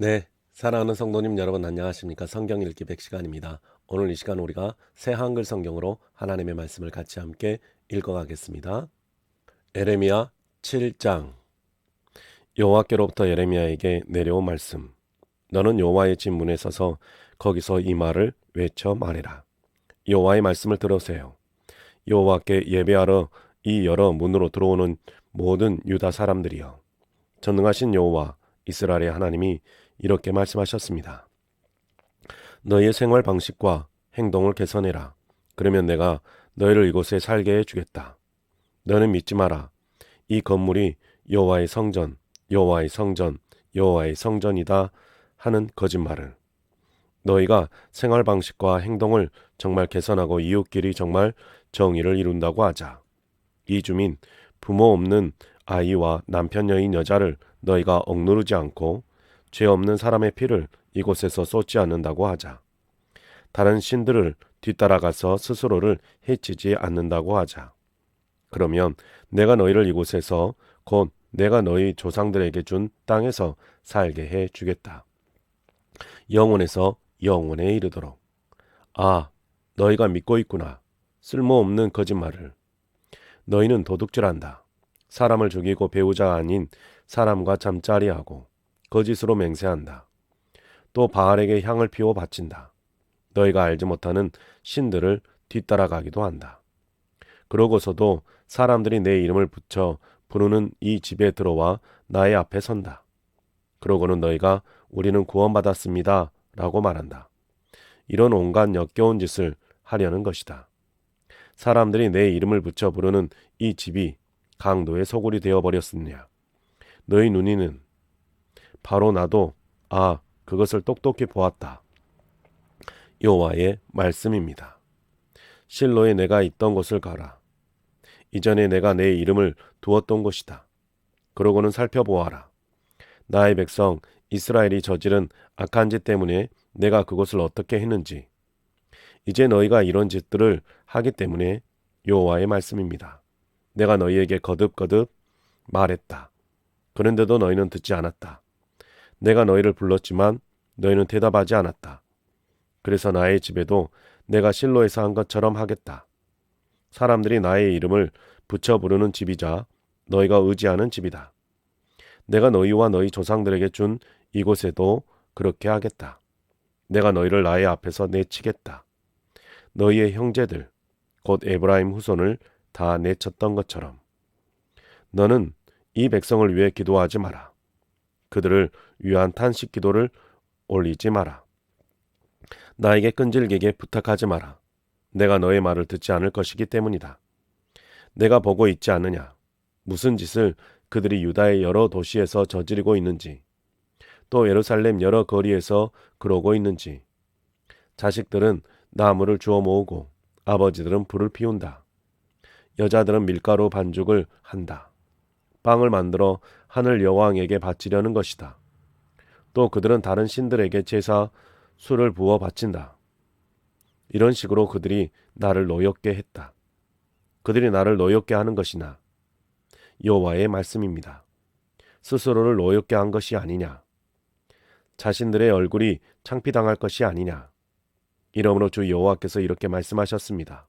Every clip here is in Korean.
네, 사랑하는 성도님 여러분 안녕하십니까? 성경 읽기 100시간입니다. 오늘 이 시간 우리가 새 한글 성경으로 하나님의 말씀을 같이 함께 읽어가겠습니다. 예레미야 7장. 여호와께로부터 예레미야에게 내려온 말씀. 너는 여호와의 집 문에 서서 거기서 이 말을 외쳐 말해라. 여호와의 말씀을 들으세요. 여호와께 예배하러 이 여러 문으로 들어오는 모든 유다 사람들이여. 전능하신 여호와 이스라엘의 하나님이 이렇게 말씀하셨습니다. 너희의 생활 방식과 행동을 개선해라. 그러면 내가 너희를 이곳에 살게 해주겠다. 너는 믿지 마라. 이 건물이 여호와의 성전, 여호와의 성전, 여호와의 성전이다 하는 거짓말을. 너희가 생활 방식과 행동을 정말 개선하고 이웃끼리 정말 정의를 이룬다고 하자. 이 주민, 부모 없는 아이와 남편 여인 여자를 너희가 억누르지 않고 죄 없는 사람의 피를 이곳에서 쏟지 않는다고 하자. 다른 신들을 뒤따라가서 스스로를 해치지 않는다고 하자. 그러면 내가 너희를 이곳에서 곧 내가 너희 조상들에게 준 땅에서 살게 해 주겠다. 영원에서 영원에 이르도록. 아, 너희가 믿고 있구나. 쓸모없는 거짓말을. 너희는 도둑질한다. 사람을 죽이고 배우자가 아닌 사람과 잠자리하고 거짓으로 맹세한다. 또 바알에게 향을 피워 바친다. 너희가 알지 못하는 신들을 뒤따라가기도 한다. 그러고서도 사람들이 내 이름을 붙여 부르는 이 집에 들어와 나의 앞에 선다. 그러고는 너희가 우리는 구원받았습니다 라고 말한다. 이런 온갖 역겨운 짓을 하려는 것이다. 사람들이 내 이름을 붙여 부르는 이 집이 강도의 소굴이 되어버렸느냐. 너희 눈이는 바로 나도 그것을 똑똑히 보았다. 여호와의 말씀입니다. 실로에 내가 있던 곳을 가라. 이전에 내가 내 이름을 두었던 곳이다. 그러고는 살펴보아라. 나의 백성 이스라엘이 저지른 악한 짓 때문에 내가 그것을 어떻게 했는지. 이제 너희가 이런 짓들을 하기 때문에 여호와의 말씀입니다. 내가 너희에게 거듭거듭 말했다. 그런데도 너희는 듣지 않았다. 내가 너희를 불렀지만 너희는 대답하지 않았다. 그래서 나의 집에도 내가 실로에서 한 것처럼 하겠다. 사람들이 나의 이름을 붙여 부르는 집이자 너희가 의지하는 집이다. 내가 너희와 너희 조상들에게 준 이곳에도 그렇게 하겠다. 내가 너희를 나의 앞에서 내치겠다. 너희의 형제들, 곧 에브라임 후손을 다 내쳤던 것처럼. 너는 이 백성을 위해 기도하지 마라. 그들을 위한 탄식 기도를 올리지 마라. 나에게 끈질기게 부탁하지 마라. 내가 너의 말을 듣지 않을 것이기 때문이다. 내가 보고 있지 않느냐. 무슨 짓을 그들이 유다의 여러 도시에서 저지르고 있는지, 또 예루살렘 여러 거리에서 그러고 있는지. 자식들은 나무를 주워 모으고 아버지들은 불을 피운다. 여자들은 밀가루 반죽을 한다. 빵을 만들어 하늘 여왕에게 바치려는 것이다. 또 그들은 다른 신들에게 제사 술을 부어 바친다. 이런 식으로 그들이 나를 노엽게 했다. 그들이 나를 노엽게 하는 것이나 여호와의 말씀입니다. 스스로를 노엽게 한 것이 아니냐. 자신들의 얼굴이 창피당할 것이 아니냐. 이러므로 주 여호와께서 이렇게 말씀하셨습니다.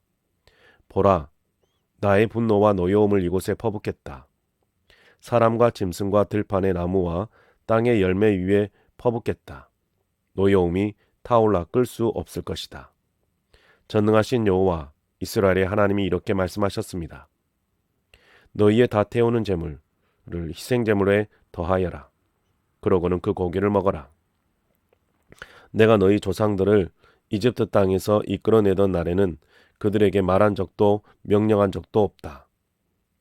보라, 나의 분노와 노여움을 이곳에 퍼붓겠다. 사람과 짐승과 들판의 나무와 땅의 열매 위에 퍼붓겠다. 노여움이 타올라 끌 수 없을 것이다. 전능하신 여호와 이스라엘의 하나님이 이렇게 말씀하셨습니다. 너희의 다 태우는 제물을 희생제물에 더하여라. 그러고는 그 고기를 먹어라. 내가 너희 조상들을 이집트 땅에서 이끌어내던 날에는 그들에게 말한 적도 명령한 적도 없다.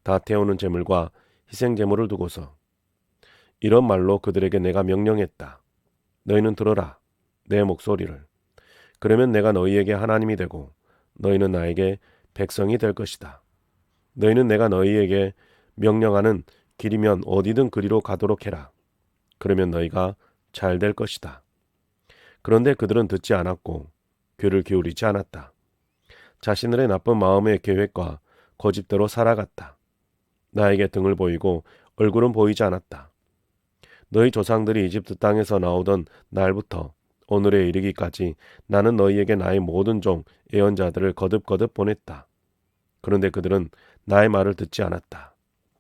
다 태우는 제물과 희생제물을 두고서 이런 말로 그들에게 내가 명령했다. 너희는 들어라. 내 목소리를. 그러면 내가 너희에게 하나님이 되고 너희는 나에게 백성이 될 것이다. 너희는 내가 너희에게 명령하는 길이면 어디든 그리로 가도록 해라. 그러면 너희가 잘 될 것이다. 그런데 그들은 듣지 않았고 귀를 기울이지 않았다. 자신들의 나쁜 마음의 계획과 고집대로 살아갔다. 나에게 등을 보이고 얼굴은 보이지 않았다. 너희 조상들이 이집트 땅에서 나오던 날부터 오늘에 이르기까지 나는 너희에게 나의 모든 종 예언자들을 거듭거듭 보냈다. 그런데 그들은 나의 말을 듣지 않았다.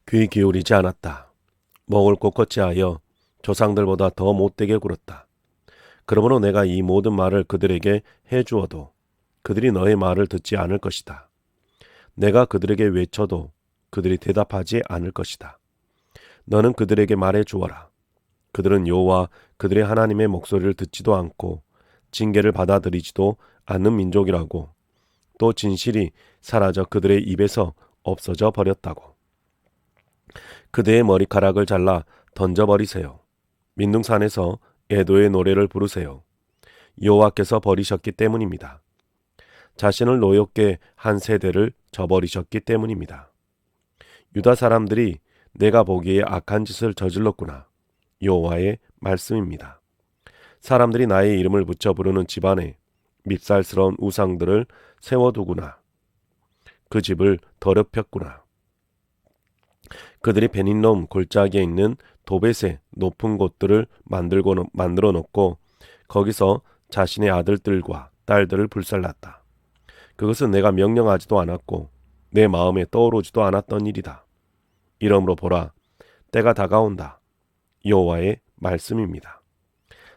귀 기울이지 않았다. 목을 꼿꼿이 하여 조상들보다 더 못되게 굴었다. 그러므로 내가 이 모든 말을 그들에게 해주어도 그들이 너의 말을 듣지 않을 것이다. 내가 그들에게 외쳐도 그들이 대답하지 않을 것이다. 너는 그들에게 말해 주어라. 그들은 여호와 그들의 하나님의 목소리를 듣지도 않고 징계를 받아들이지도 않는 민족이라고, 또 진실이 사라져 그들의 입에서 없어져 버렸다고. 그대의 머리카락을 잘라 던져버리세요. 민둥산에서 애도의 노래를 부르세요. 여호와께서 버리셨기 때문입니다. 자신을 노엽게 한 세대를 저버리셨기 때문입니다. 유다 사람들이 내가 보기에 악한 짓을 저질렀구나. 여호와의 말씀입니다. 사람들이 나의 이름을 붙여 부르는 집안에 밉살스러운 우상들을 세워두구나. 그 집을 더럽혔구나. 그들이 베닌놈 골짜기에 있는 도벳의 높은 곳들을 만들어 놓고 거기서 자신의 아들들과 딸들을 불살랐다. 그것은 내가 명령하지도 않았고 내 마음에 떠오르지도 않았던 일이다. 이러므로 보라, 때가 다가온다. 여호와의 말씀입니다.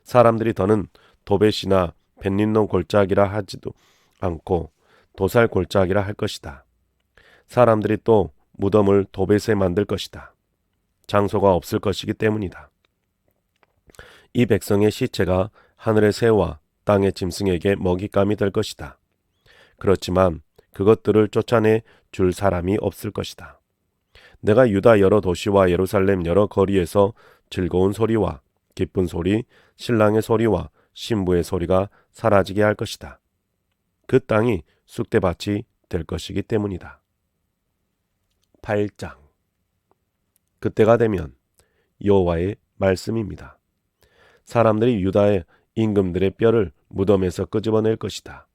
사람들이 더는 도벳이나 벤닌놈 골짜기라 하지도 않고 도살 골짜기라 할 것이다. 사람들이 또 무덤을 도벳에 만들 것이다. 장소가 없을 것이기 때문이다. 이 백성의 시체가 하늘의 새와 땅의 짐승에게 먹잇감이 될 것이다. 그렇지만 그것들을 쫓아내 줄 사람이 없을 것이다. 내가 유다 여러 도시와 예루살렘 여러 거리에서 즐거운 소리와 기쁜 소리, 신랑의 소리와 신부의 소리가 사라지게 할 것이다. 그 땅이 쑥대밭이 될 것이기 때문이다. 8장. 그때가 되면 여호와의 말씀입니다. 사람들이 유다의 임금들의 뼈를 무덤에서 끄집어낼 것이다.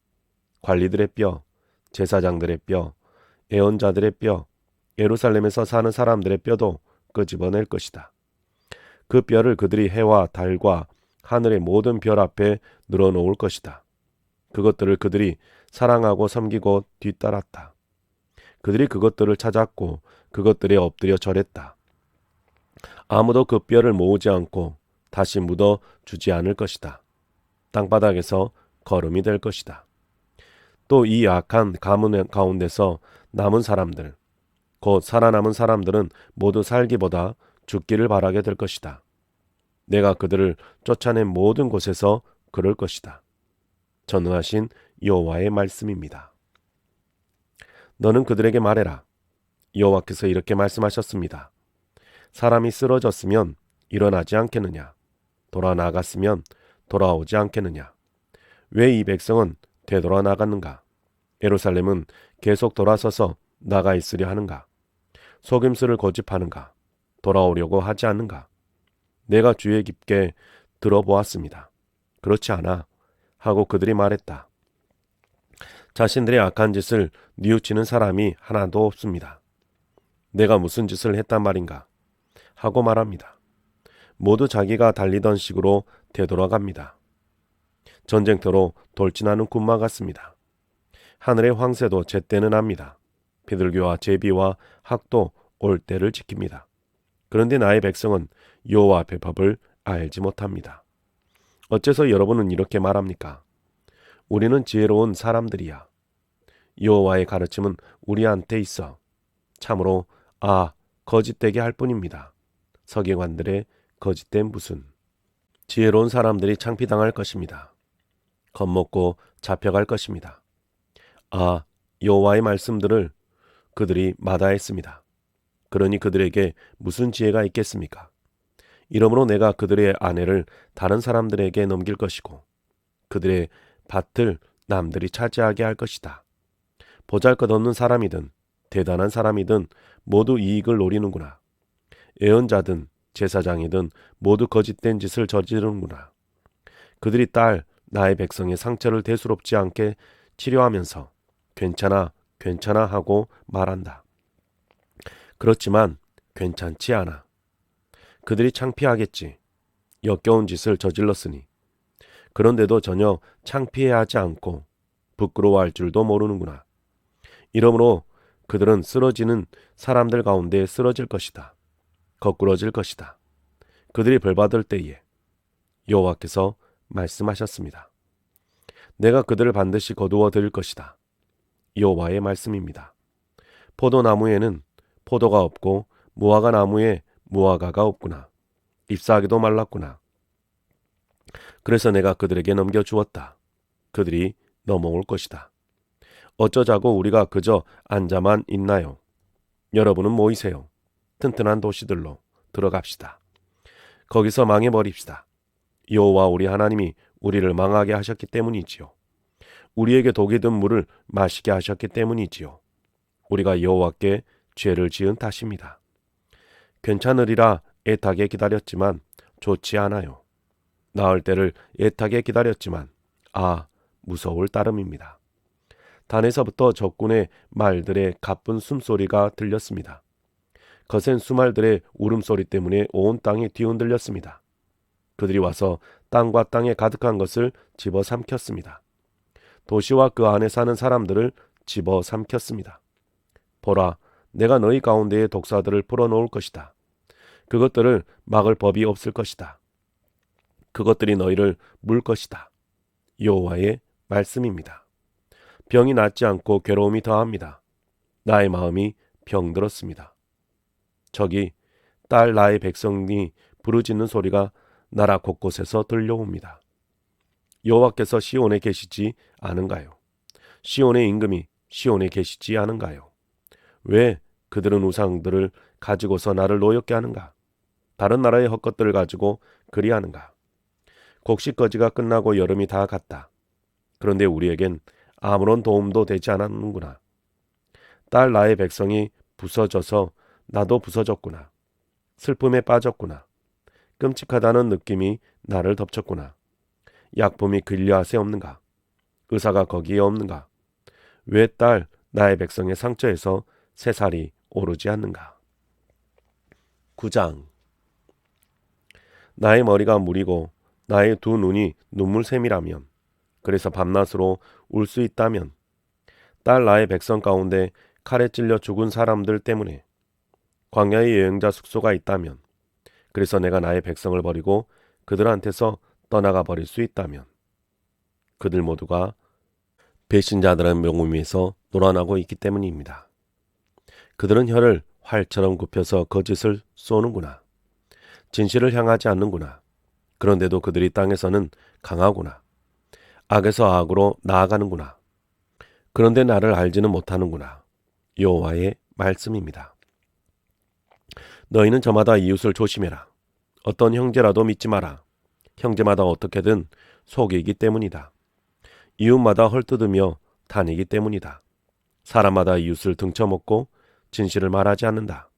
관리들의 뼈, 제사장들의 뼈, 예언자들의 뼈, 예루살렘에서 사는 사람들의 뼈도 끄집어낼 것이다. 그 뼈를 그들이 해와 달과 하늘의 모든 별 앞에 늘어놓을 것이다. 그것들을 그들이 사랑하고 섬기고 뒤따랐다. 그들이 그것들을 찾았고 그것들에 엎드려 절했다. 아무도 그 뼈를 모으지 않고 다시 묻어 주지 않을 것이다. 땅바닥에서 거름이 될 것이다. 또 이 악한 가문 가운데서 남은 사람들, 곧 살아남은 사람들은 모두 살기보다 죽기를 바라게 될 것이다. 내가 그들을 쫓아낸 모든 곳에서 그럴 것이다. 전능하신 여호와의 말씀입니다. 너는 그들에게 말해라. 여호와께서 이렇게 말씀하셨습니다. 사람이 쓰러졌으면 일어나지 않겠느냐? 돌아 나갔으면 돌아오지 않겠느냐? 왜 이 백성은 되돌아 나갔는가? 예루살렘은 계속 돌아서서 나가 있으려 하는가? 속임수를 고집하는가? 돌아오려고 하지 않는가? 내가 주의 깊게 들어보았습니다. 그렇지 않아 하고 그들이 말했다. 자신들의 악한 짓을 뉘우치는 사람이 하나도 없습니다. 내가 무슨 짓을 했단 말인가? 하고 말합니다. 모두 자기가 달리던 식으로 되돌아갑니다. 전쟁터로 돌진하는 군마 같습니다. 하늘의 황새도 제때는 압니다. 비둘기와 제비와 학도 올 때를 지킵니다. 그런데 나의 백성은 여호와 앞의 법을 알지 못합니다. 어째서 여러분은 이렇게 말합니까? 우리는 지혜로운 사람들이야. 여호와의 가르침은 우리한테 있어. 참으로 거짓되게 할 뿐입니다. 서기관들의 거짓된 무슨. 지혜로운 사람들이 창피당할 것입니다. 겁먹고 잡혀갈 것입니다. 여호와의 말씀들을 그들이 마다했습니다. 그러니 그들에게 무슨 지혜가 있겠습니까? 이러므로 내가 그들의 아내를 다른 사람들에게 넘길 것이고 그들의 밭을 남들이 차지하게 할 것이다. 보잘것없는 사람이든 대단한 사람이든 모두 이익을 노리는구나. 예언자든 제사장이든 모두 거짓된 짓을 저지르는구나. 그들이 나의 백성의 상처를 대수롭지 않게 치료하면서 괜찮아, 괜찮아 하고 말한다. 그렇지만 괜찮지 않아. 그들이 창피하겠지. 역겨운 짓을 저질렀으니 그런데도 전혀 창피해하지 않고 부끄러워할 줄도 모르는구나. 이러므로 그들은 쓰러지는 사람들 가운데 쓰러질 것이다. 거꾸러질 것이다. 그들이 벌받을 때에 여호와께서 말씀하셨습니다. 내가 그들을 반드시 거두어 들일 것이다. 여호와의 말씀입니다. 포도나무에는 포도가 없고 무화과 나무에 무화과가 없구나. 잎사귀도 말랐구나. 그래서 내가 그들에게 넘겨주었다. 그들이 넘어올 것이다. 어쩌자고 우리가 그저 앉아만 있나요? 여러분은 모이세요. 튼튼한 도시들로 들어갑시다. 거기서 망해버립시다. 여호와 우리 하나님이 우리를 망하게 하셨기 때문이지요. 우리에게 독이 든 물을 마시게 하셨기 때문이지요. 우리가 여호와께 죄를 지은 탓입니다. 괜찮으리라 애타게 기다렸지만 좋지 않아요. 나을 때를 애타게 기다렸지만 무서울 따름입니다. 단에서부터 적군의 말들의 가쁜 숨소리가 들렸습니다. 거센 수말들의 울음소리 때문에 온 땅이 뒤흔들렸습니다. 그들이 와서 땅과 땅에 가득한 것을 집어삼켰습니다. 도시와 그 안에 사는 사람들을 집어삼켰습니다. 보라, 내가 너희 가운데에 독사들을 풀어놓을 것이다. 그것들을 막을 법이 없을 것이다. 그것들이 너희를 물 것이다. 여호와의 말씀입니다. 병이 낫지 않고 괴로움이 더합니다. 나의 마음이 병들었습니다. 저기 딸 나의 백성이 부르짖는 소리가 나라 곳곳에서 들려옵니다. 여호와께서 시온에 계시지 않은가요? 시온의 임금이 시온에 계시지 않은가요? 왜 그들은 우상들을 가지고서 나를 노엽게 하는가? 다른 나라의 헛것들을 가지고 그리하는가? 곡식거지가 끝나고 여름이 다 갔다. 그런데 우리에겐 아무런 도움도 되지 않았는구나. 딸 나의 백성이 부서져서 나도 부서졌구나. 슬픔에 빠졌구나. 끔찍하다는 느낌이 나를 덮쳤구나. 약품이 근려하세 없는가? 의사가 거기에 없는가? 왜 딸 나의 백성의 상처에서 새살이 오르지 않는가? 9장. 나의 머리가 무리고 나의 두 눈이 눈물샘이라면, 그래서 밤낮으로 울 수 있다면, 딸 나의 백성 가운데 칼에 찔려 죽은 사람들 때문에 광야의 여행자 숙소가 있다면, 그래서 내가 나의 백성을 버리고 그들한테서 떠나가 버릴 수 있다면, 그들 모두가 배신자들의 명음에서 놀아나고 있기 때문입니다. 그들은 혀를 활처럼 굽혀서 거짓을 쏘는구나. 진실을 향하지 않는구나. 그런데도 그들이 땅에서는 강하구나. 악에서 악으로 나아가는구나. 그런데 나를 알지는 못하는구나. 여호와의 말씀입니다. 너희는 저마다 이웃을 조심해라. 어떤 형제라도 믿지 마라. 형제마다 어떻게든 속이기 때문이다. 이웃마다 헐뜯으며 다니기 때문이다. 사람마다 이웃을 등쳐먹고 진실을 말하지 않는다.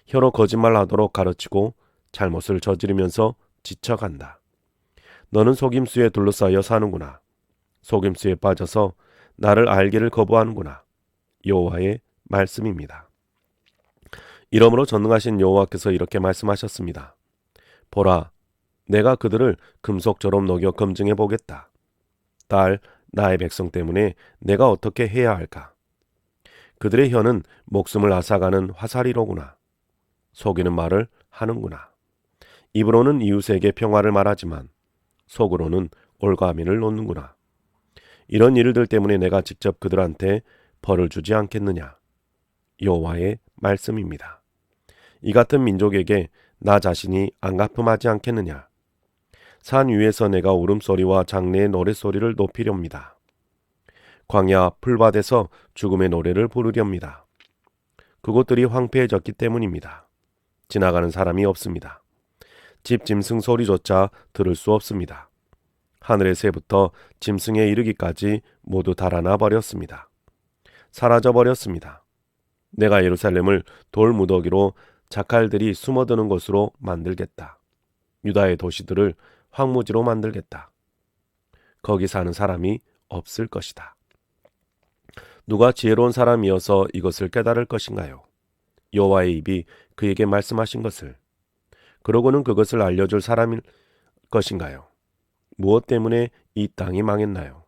혀로 거짓말하도록 가르치고 잘못을 저지르면서 지쳐간다. 너는 속임수에 둘러싸여 사는구나. 속임수에 빠져서 나를 알기를 거부하는구나. 여호와의 말씀입니다. 이러므로 전능하신 여호와께서 이렇게 말씀하셨습니다. 보라, 내가 그들을 금속처럼 녹여 검증해 보겠다. 딸 나의 백성 때문에 내가 어떻게 해야 할까? 그들의 혀는 목숨을 앗아가는 화살이로구나. 속이는 말을 하는구나. 입으로는 이웃에게 평화를 말하지만 속으로는 올가미를 놓는구나. 이런 일들 때문에 내가 직접 그들한테 벌을 주지 않겠느냐. 여호와의 말씀입니다. 이 같은 민족에게 나 자신이 안갚음하지 않겠느냐. 산 위에서 내가 울음소리와 장래의 노랫소리를 높이렵니다. 광야 풀밭에서 죽음의 노래를 부르렵니다. 그곳들이 황폐해졌기 때문입니다. 지나가는 사람이 없습니다. 집 짐승 소리조차 들을 수 없습니다. 하늘의 새부터 짐승에 이르기까지 모두 달아나 버렸습니다. 사라져 버렸습니다. 내가 예루살렘을 돌무더기로 자칼들이 숨어드는 곳으로 만들겠다. 유다의 도시들을 황무지로 만들겠다. 거기 사는 사람이 없을 것이다. 누가 지혜로운 사람이어서 이것을 깨달을 것인가요? 여호와의 입이 그에게 말씀하신 것을. 그러고는 그것을 알려줄 사람을 것인가요? 무엇 때문에 이 땅이 망했나요?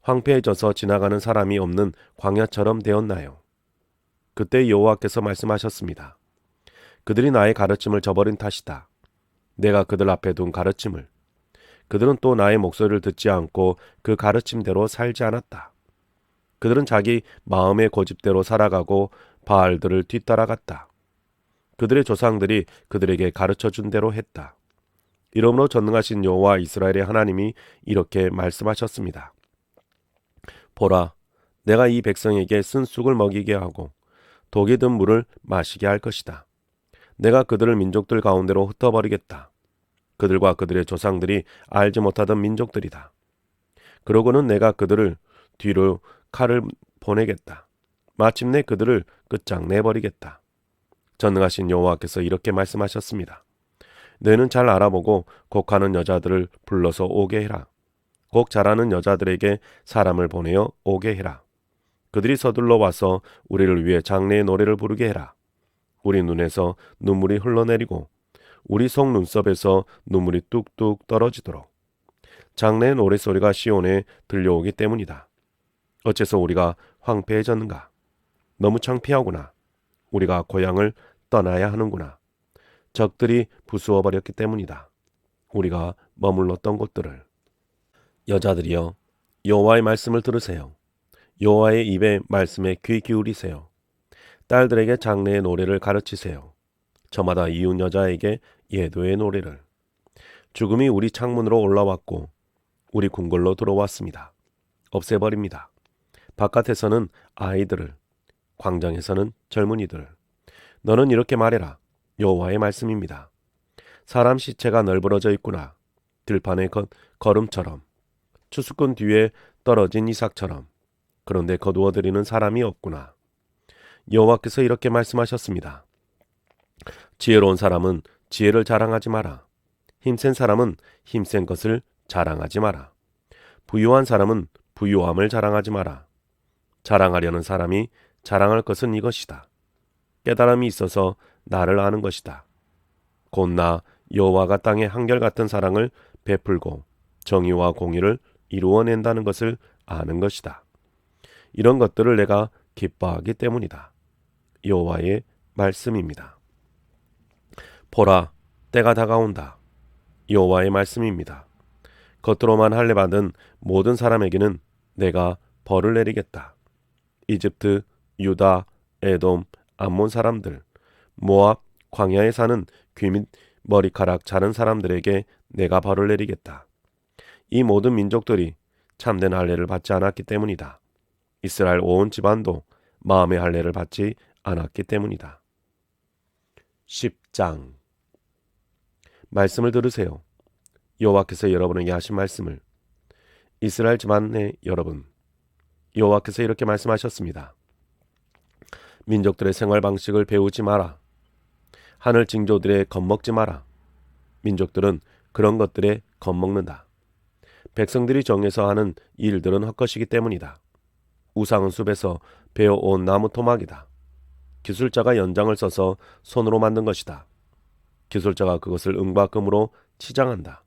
황폐해져서 지나가는 사람이 없는 광야처럼 되었나요? 그때 여호와께서 말씀하셨습니다. 그들이 나의 가르침을 저버린 탓이다. 내가 그들 앞에 둔 가르침을. 그들은 또 나의 목소리를 듣지 않고 그 가르침대로 살지 않았다. 그들은 자기 마음의 고집대로 살아가고 바알들을 뒤따라갔다. 그들의 조상들이 그들에게 가르쳐준 대로 했다. 이러므로 전능하신 여호와 이스라엘의 하나님이 이렇게 말씀하셨습니다. 보라, 내가 이 백성에게 쓴 쑥을 먹이게 하고 독이 든 물을 마시게 할 것이다. 내가 그들을 민족들 가운데로 흩어버리겠다. 그들과 그들의 조상들이 알지 못하던 민족들이다. 그러고는 내가 그들을 뒤로 칼을 보내겠다. 마침내 그들을 끝장내버리겠다. 전능하신 여호와께서 이렇게 말씀하셨습니다. 너희는 잘 알아보고 곡하는 여자들을 불러서 오게 해라. 곡 잘하는 여자들에게 사람을 보내어 오게 해라. 그들이 서둘러 와서 우리를 위해 장래의 노래를 부르게 해라. 우리 눈에서 눈물이 흘러내리고 우리 속 눈썹에서 눈물이 뚝뚝 떨어지도록. 장래의 노래소리가 시온에 들려오기 때문이다. 어째서 우리가 황폐해졌는가? 너무 창피하구나. 우리가 고향을 떠나야 하는구나. 적들이 부수어버렸기 때문이다. 우리가 머물렀던 곳들을. 여자들이여, 여호와의 말씀을 들으세요. 여호와의 입의 말씀에 귀 기울이세요. 딸들에게 장래의 노래를 가르치세요. 저마다 이웃 여자에게 예도의 노래를. 죽음이 우리 창문으로 올라왔고 우리 궁궐로 들어왔습니다. 없애버립니다. 바깥에서는 아이들을, 광장에서는 젊은이들을. 너는 이렇게 말해라. 여호와의 말씀입니다. 사람 시체가 널브러져 있구나. 들판의 걸음처럼. 추수꾼 뒤에 떨어진 이삭처럼. 그런데 거두어들이는 사람이 없구나. 여호와께서 이렇게 말씀하셨습니다. 지혜로운 사람은 지혜를 자랑하지 마라. 힘센 사람은 힘센 것을 자랑하지 마라. 부유한 사람은 부유함을 자랑하지 마라. 자랑하려는 사람이 자랑할 것은 이것이다. 깨달음이 있어서 나를 아는 것이다. 곧 나 여호와가 땅에 한결같은 사랑을 베풀고 정의와 공의를 이루어낸다는 것을 아는 것이다. 이런 것들을 내가 기뻐하기 때문이다. 여호와의 말씀입니다. 보라, 때가 다가온다. 여호와의 말씀입니다. 겉으로만 할례받은 모든 사람에게는 내가 벌을 내리겠다. 이집트, 유다, 에돔, 암몬 사람들, 모압, 광야에 사는 귀 및 머리카락 자른 사람들에게 내가 벌을 내리겠다. 이 모든 민족들이 참된 할례를 받지 않았기 때문이다. 이스라엘 온 집안도 마음의 할례를 받지 않았기 때문이다. 10장. 말씀을 들으세요. 여호와께서 여러분에게 하신 말씀을. 이스라엘 집안의 여러분, 여호와께서 이렇게 말씀하셨습니다. 민족들의 생활 방식을 배우지 마라. 하늘 징조들에 겁먹지 마라. 민족들은 그런 것들에 겁먹는다. 백성들이 정해서 하는 일들은 헛것이기 때문이다. 우상은 숲에서 베어온 나무 토막이다. 기술자가 연장을 써서 손으로 만든 것이다. 기술자가 그것을 은과 금으로 치장한다.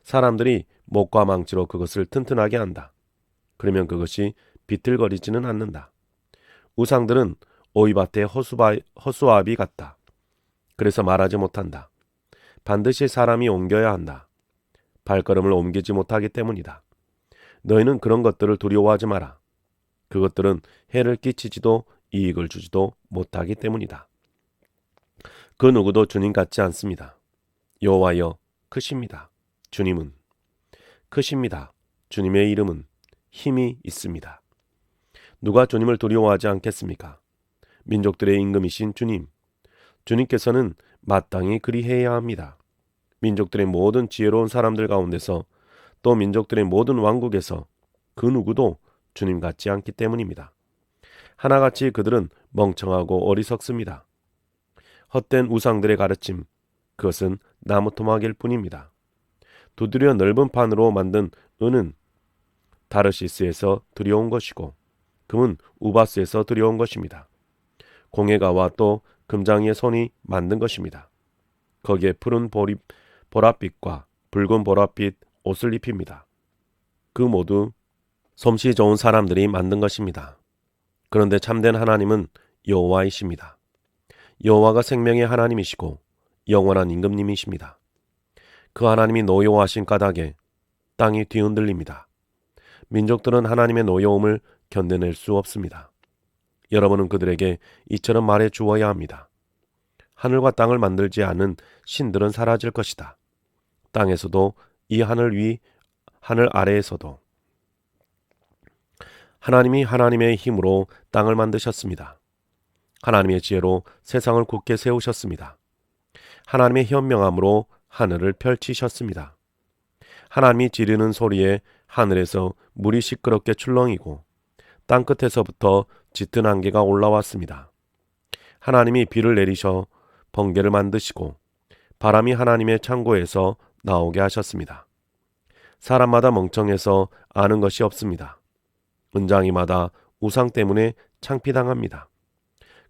사람들이 목과 망치로 그것을 튼튼하게 한다. 그러면 그것이 비틀거리지는 않는다. 우상들은 오이밭의 허수아비 같다. 그래서 말하지 못한다. 반드시 사람이 옮겨야 한다. 발걸음을 옮기지 못하기 때문이다. 너희는 그런 것들을 두려워하지 마라. 그것들은 해를 끼치지도 이익을 주지도 못하기 때문이다. 그 누구도 주님 같지 않습니다. 여호와여, 크십니다. 주님은 크십니다. 주님의 이름은 힘이 있습니다. 누가 주님을 두려워하지 않겠습니까? 민족들의 임금이신 주님. 주님께서는 마땅히 그리해야 합니다. 민족들의 모든 지혜로운 사람들 가운데서 또 민족들의 모든 왕국에서 그 누구도 주님 같지 않기 때문입니다. 하나같이 그들은 멍청하고 어리석습니다. 헛된 우상들의 가르침, 그것은 나무 토막일 뿐입니다. 두드려 넓은 판으로 만든 은은 다르시스에서 들여온 것이고 금은 우바스에서 들여온 것입니다. 공예가와 또 금장이의 손이 만든 것입니다. 거기에 푸른 보랏빛과 붉은 보랏빛 옷을 입힙니다. 그 모두 솜씨 좋은 사람들이 만든 것입니다. 그런데 참된 하나님은 여호와이십니다. 여호와가 생명의 하나님이시고 영원한 임금님이십니다. 그 하나님이 노여워하신 까닭에 땅이 뒤흔들립니다. 민족들은 하나님의 노여움을 견뎌낼 수 없습니다. 여러분은 그들에게 이처럼 말해 주어야 합니다. 하늘과 땅을 만들지 않은 신들은 사라질 것이다. 땅에서도 이 하늘 위, 하늘 아래에서도. 하나님이 하나님의 힘으로 땅을 만드셨습니다. 하나님의 지혜로 세상을 굳게 세우셨습니다. 하나님의 현명함으로 하늘을 펼치셨습니다. 하나님이 지르는 소리에 하늘에서 물이 시끄럽게 출렁이고 땅끝에서부터 짙은 안개가 올라왔습니다. 하나님이 비를 내리셔 번개를 만드시고 바람이 하나님의 창고에서 나오게 하셨습니다. 사람마다 멍청해서 아는 것이 없습니다. 은장이마다 우상 때문에 창피당합니다.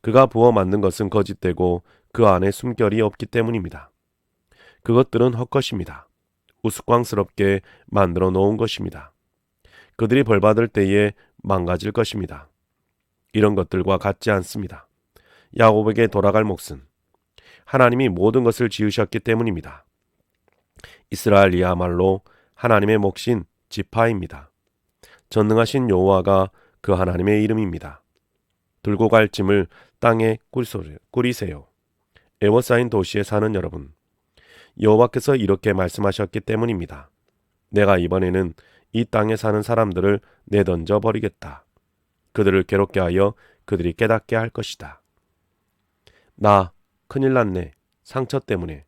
그가 부어 만든 것은 거짓되고 그 안에 숨결이 없기 때문입니다. 그것들은 헛것입니다. 우스꽝스럽게 만들어 놓은 것입니다. 그들이 벌받을 때에 망가질 것입니다. 이런 것들과 같지 않습니다. 야곱에게 돌아갈 몫은 하나님이 모든 것을 지으셨기 때문입니다. 이스라엘이야말로 하나님의 몫인 지파입니다. 전능하신 여호와가 그 하나님의 이름입니다. 들고 갈 짐을 땅에 꾸리세요. 애워싸인 도시에 사는 여러분, 여호와께서 이렇게 말씀하셨기 때문입니다. 내가 이번에는 이 땅에 사는 사람들을 내던져 버리겠다. 그들을 괴롭게 하여 그들이 깨닫게 할 것이다. 나 큰일 났네. 상처 때문에.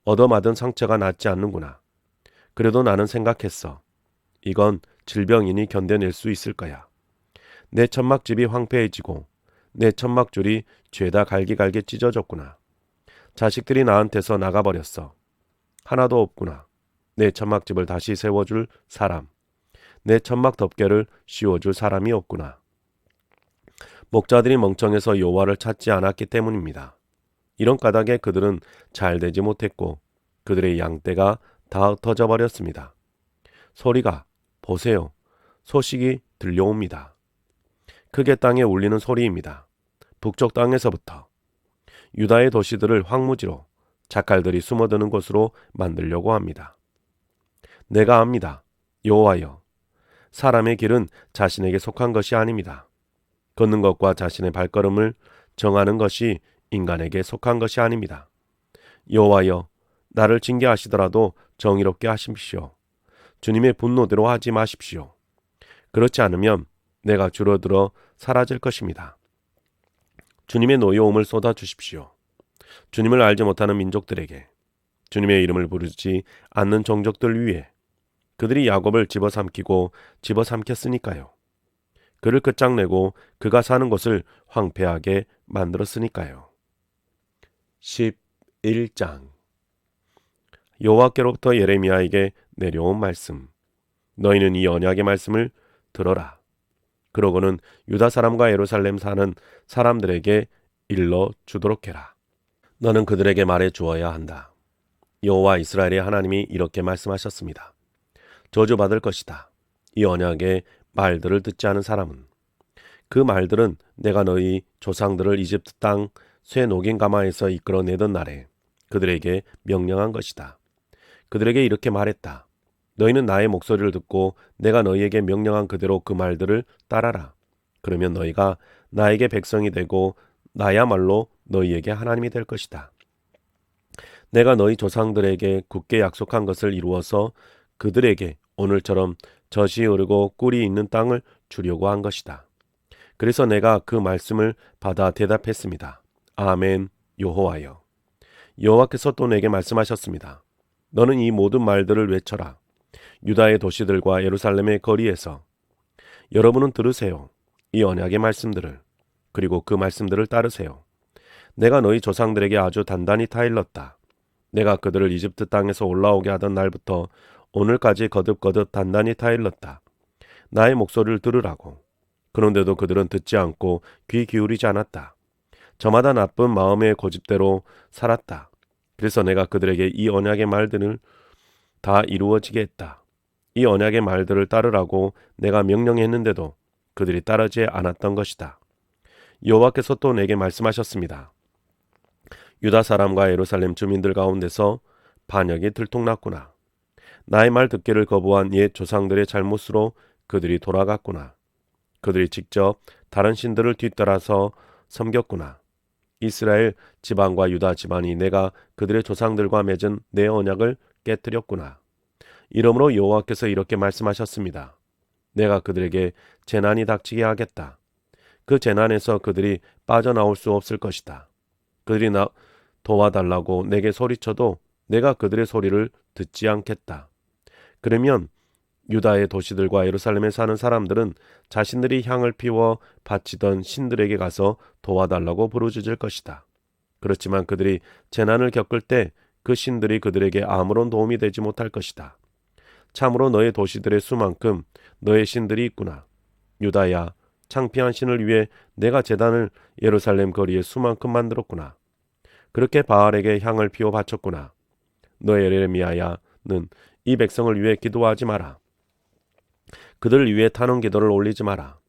얻어맞은 상처가 낫지 않는구나. 그래도 나는 생각했어. 이건 질병이니 견뎌낼 수 있을 거야. 내 천막집이 황폐해지고 내 천막줄이 죄다 갈기갈기 찢어졌구나. 자식들이 나한테서 나가버렸어. 하나도 없구나. 내 천막집을 다시 세워줄 사람. 내 천막 덮개를 씌워줄 사람이 없구나. 목자들이 멍청해서 여호와를 찾지 않았기 때문입니다. 이런 까닭에 그들은 잘 되지 못했고 그들의 양떼가 다 흩어져 버렸습니다. 소리가 보세요. 소식이 들려옵니다. 크게 땅에 울리는 소리입니다. 북쪽 땅에서부터 유다의 도시들을 황무지로 자칼들이 숨어드는 곳으로 만들려고 합니다. 내가 압니다. 여호와여, 사람의 길은 자신에게 속한 것이 아닙니다. 걷는 것과 자신의 발걸음을 정하는 것이 인간에게 속한 것이 아닙니다. 여호와여, 나를 징계하시더라도 정의롭게 하십시오. 주님의 분노대로 하지 마십시오. 그렇지 않으면 내가 줄어들어 사라질 것입니다. 주님의 노여움을 쏟아주십시오. 주님을 알지 못하는 민족들에게, 주님의 이름을 부르지 않는 종족들 위에, 그들이 야곱을 집어삼키고 집어삼켰으니까요. 그를 끝장내고 그가 사는 곳을 황폐하게 만들었으니까요. 11장 여호와께로부터 예레미야에게 내려온 말씀. 너희는 이 언약의 말씀을 들어라. 그러고는 유다 사람과 예루살렘 사는 사람들에게 일러 주도록 해라. 너는 그들에게 말해 주어야 한다. 여호와 이스라엘의 하나님이 이렇게 말씀하셨습니다. 저주받을 것이다. 이 언약의 말들을 듣지 않은 사람은. 그 말들은 내가 너희 조상들을 이집트 땅 쇠 녹인 가마에서 이끌어내던 날에 그들에게 명령한 것이다. 그들에게 이렇게 말했다. 너희는 나의 목소리를 듣고 내가 너희에게 명령한 그대로 그 말들을 따라라. 그러면 너희가 나에게 백성이 되고 나야말로 너희에게 하나님이 될 것이다. 내가 너희 조상들에게 굳게 약속한 것을 이루어서 그들에게 오늘처럼 젖이 흐르고 꿀이 있는 땅을 주려고 한 것이다. 그래서 내가 그 말씀을 받아 대답했습니다. 아멘, 여호와여. 여호와께서 또 내게 말씀하셨습니다. 너는 이 모든 말들을 외쳐라. 유다의 도시들과 예루살렘의 거리에서. 여러분은 들으세요. 이 언약의 말씀들을. 그리고 그 말씀들을 따르세요. 내가 너희 조상들에게 아주 단단히 타일렀다. 내가 그들을 이집트 땅에서 올라오게 하던 날부터 오늘까지 거듭거듭 단단히 타일렀다. 나의 목소리를 들으라고. 그런데도 그들은 듣지 않고 귀 기울이지 않았다. 저마다 나쁜 마음의 고집대로 살았다. 그래서 내가 그들에게 이 언약의 말들을 다 이루어지게 했다. 이 언약의 말들을 따르라고 내가 명령했는데도 그들이 따르지 않았던 것이다. 여호와께서 또 내게 말씀하셨습니다. 유다 사람과 예루살렘 주민들 가운데서 반역이 들통났구나. 나의 말 듣기를 거부한 옛 조상들의 잘못으로 그들이 돌아갔구나. 그들이 직접 다른 신들을 뒤따라서 섬겼구나. 이스라엘 지방과 유다 지방이 내가 그들의 조상들과 맺은 내 언약을 깨뜨렸구나. 이러므로 여호와께서 이렇게 말씀하셨습니다. 내가 그들에게 재난이 닥치게 하겠다. 그 재난에서 그들이 빠져나올 수 없을 것이다. 그들이 도와달라고 내게 소리쳐도 내가 그들의 소리를 듣지 않겠다. 그러면 유다의 도시들과 예루살렘에 사는 사람들은 자신들이 향을 피워 바치던 신들에게 가서 도와달라고 부르짖을 것이다. 그렇지만 그들이 재난을 겪을 때 그 신들이 그들에게 아무런 도움이 되지 못할 것이다. 참으로 너의 도시들의 수만큼 너의 신들이 있구나. 유다야, 창피한 신을 위해 내가 제단을 예루살렘 거리에 수만큼 만들었구나. 그렇게 바알에게 향을 피워 바쳤구나. 너 에레미야야는 이 백성을 위해 기도하지 마라. 그들을 위해 탄원 기도를 올리지 마라.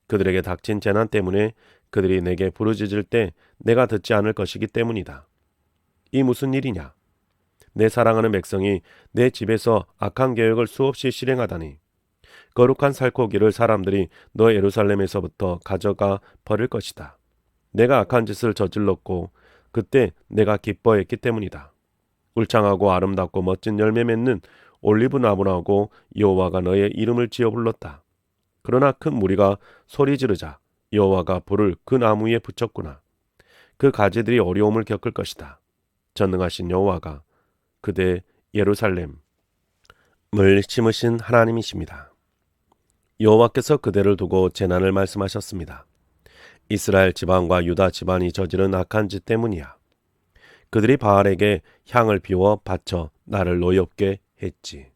그들에게 닥친 재난 때문에 그들이 내게 부르짖을 때 내가 듣지 않을 것이기 때문이다. 이 무슨 일이냐? 내 사랑하는 백성이 내 집에서 악한 계획을 수없이 실행하다니. 거룩한 살코기를 사람들이 너 예루살렘에서부터 가져가 버릴 것이다. 내가 악한 짓을 저질렀고 그때 내가 기뻐했기 때문이다. 울창하고 아름답고 멋진 열매 맺는 올리브 나무라고 여호와가 너의 이름을 지어 불렀다. 그러나 큰 무리가 소리 지르자 여호와가 불을 그 나무 위에 붙였구나. 그 가지들이 어려움을 겪을 것이다. 전능하신 여호와가 그대 예루살렘을 심으신 하나님이십니다. 여호와께서 그대를 두고 재난을 말씀하셨습니다. 이스라엘 지방과 유다 지방이 저지른 악한 짓 때문이야. 그들이 바알에게 향을 피워 바쳐 나를 노엽게 했지.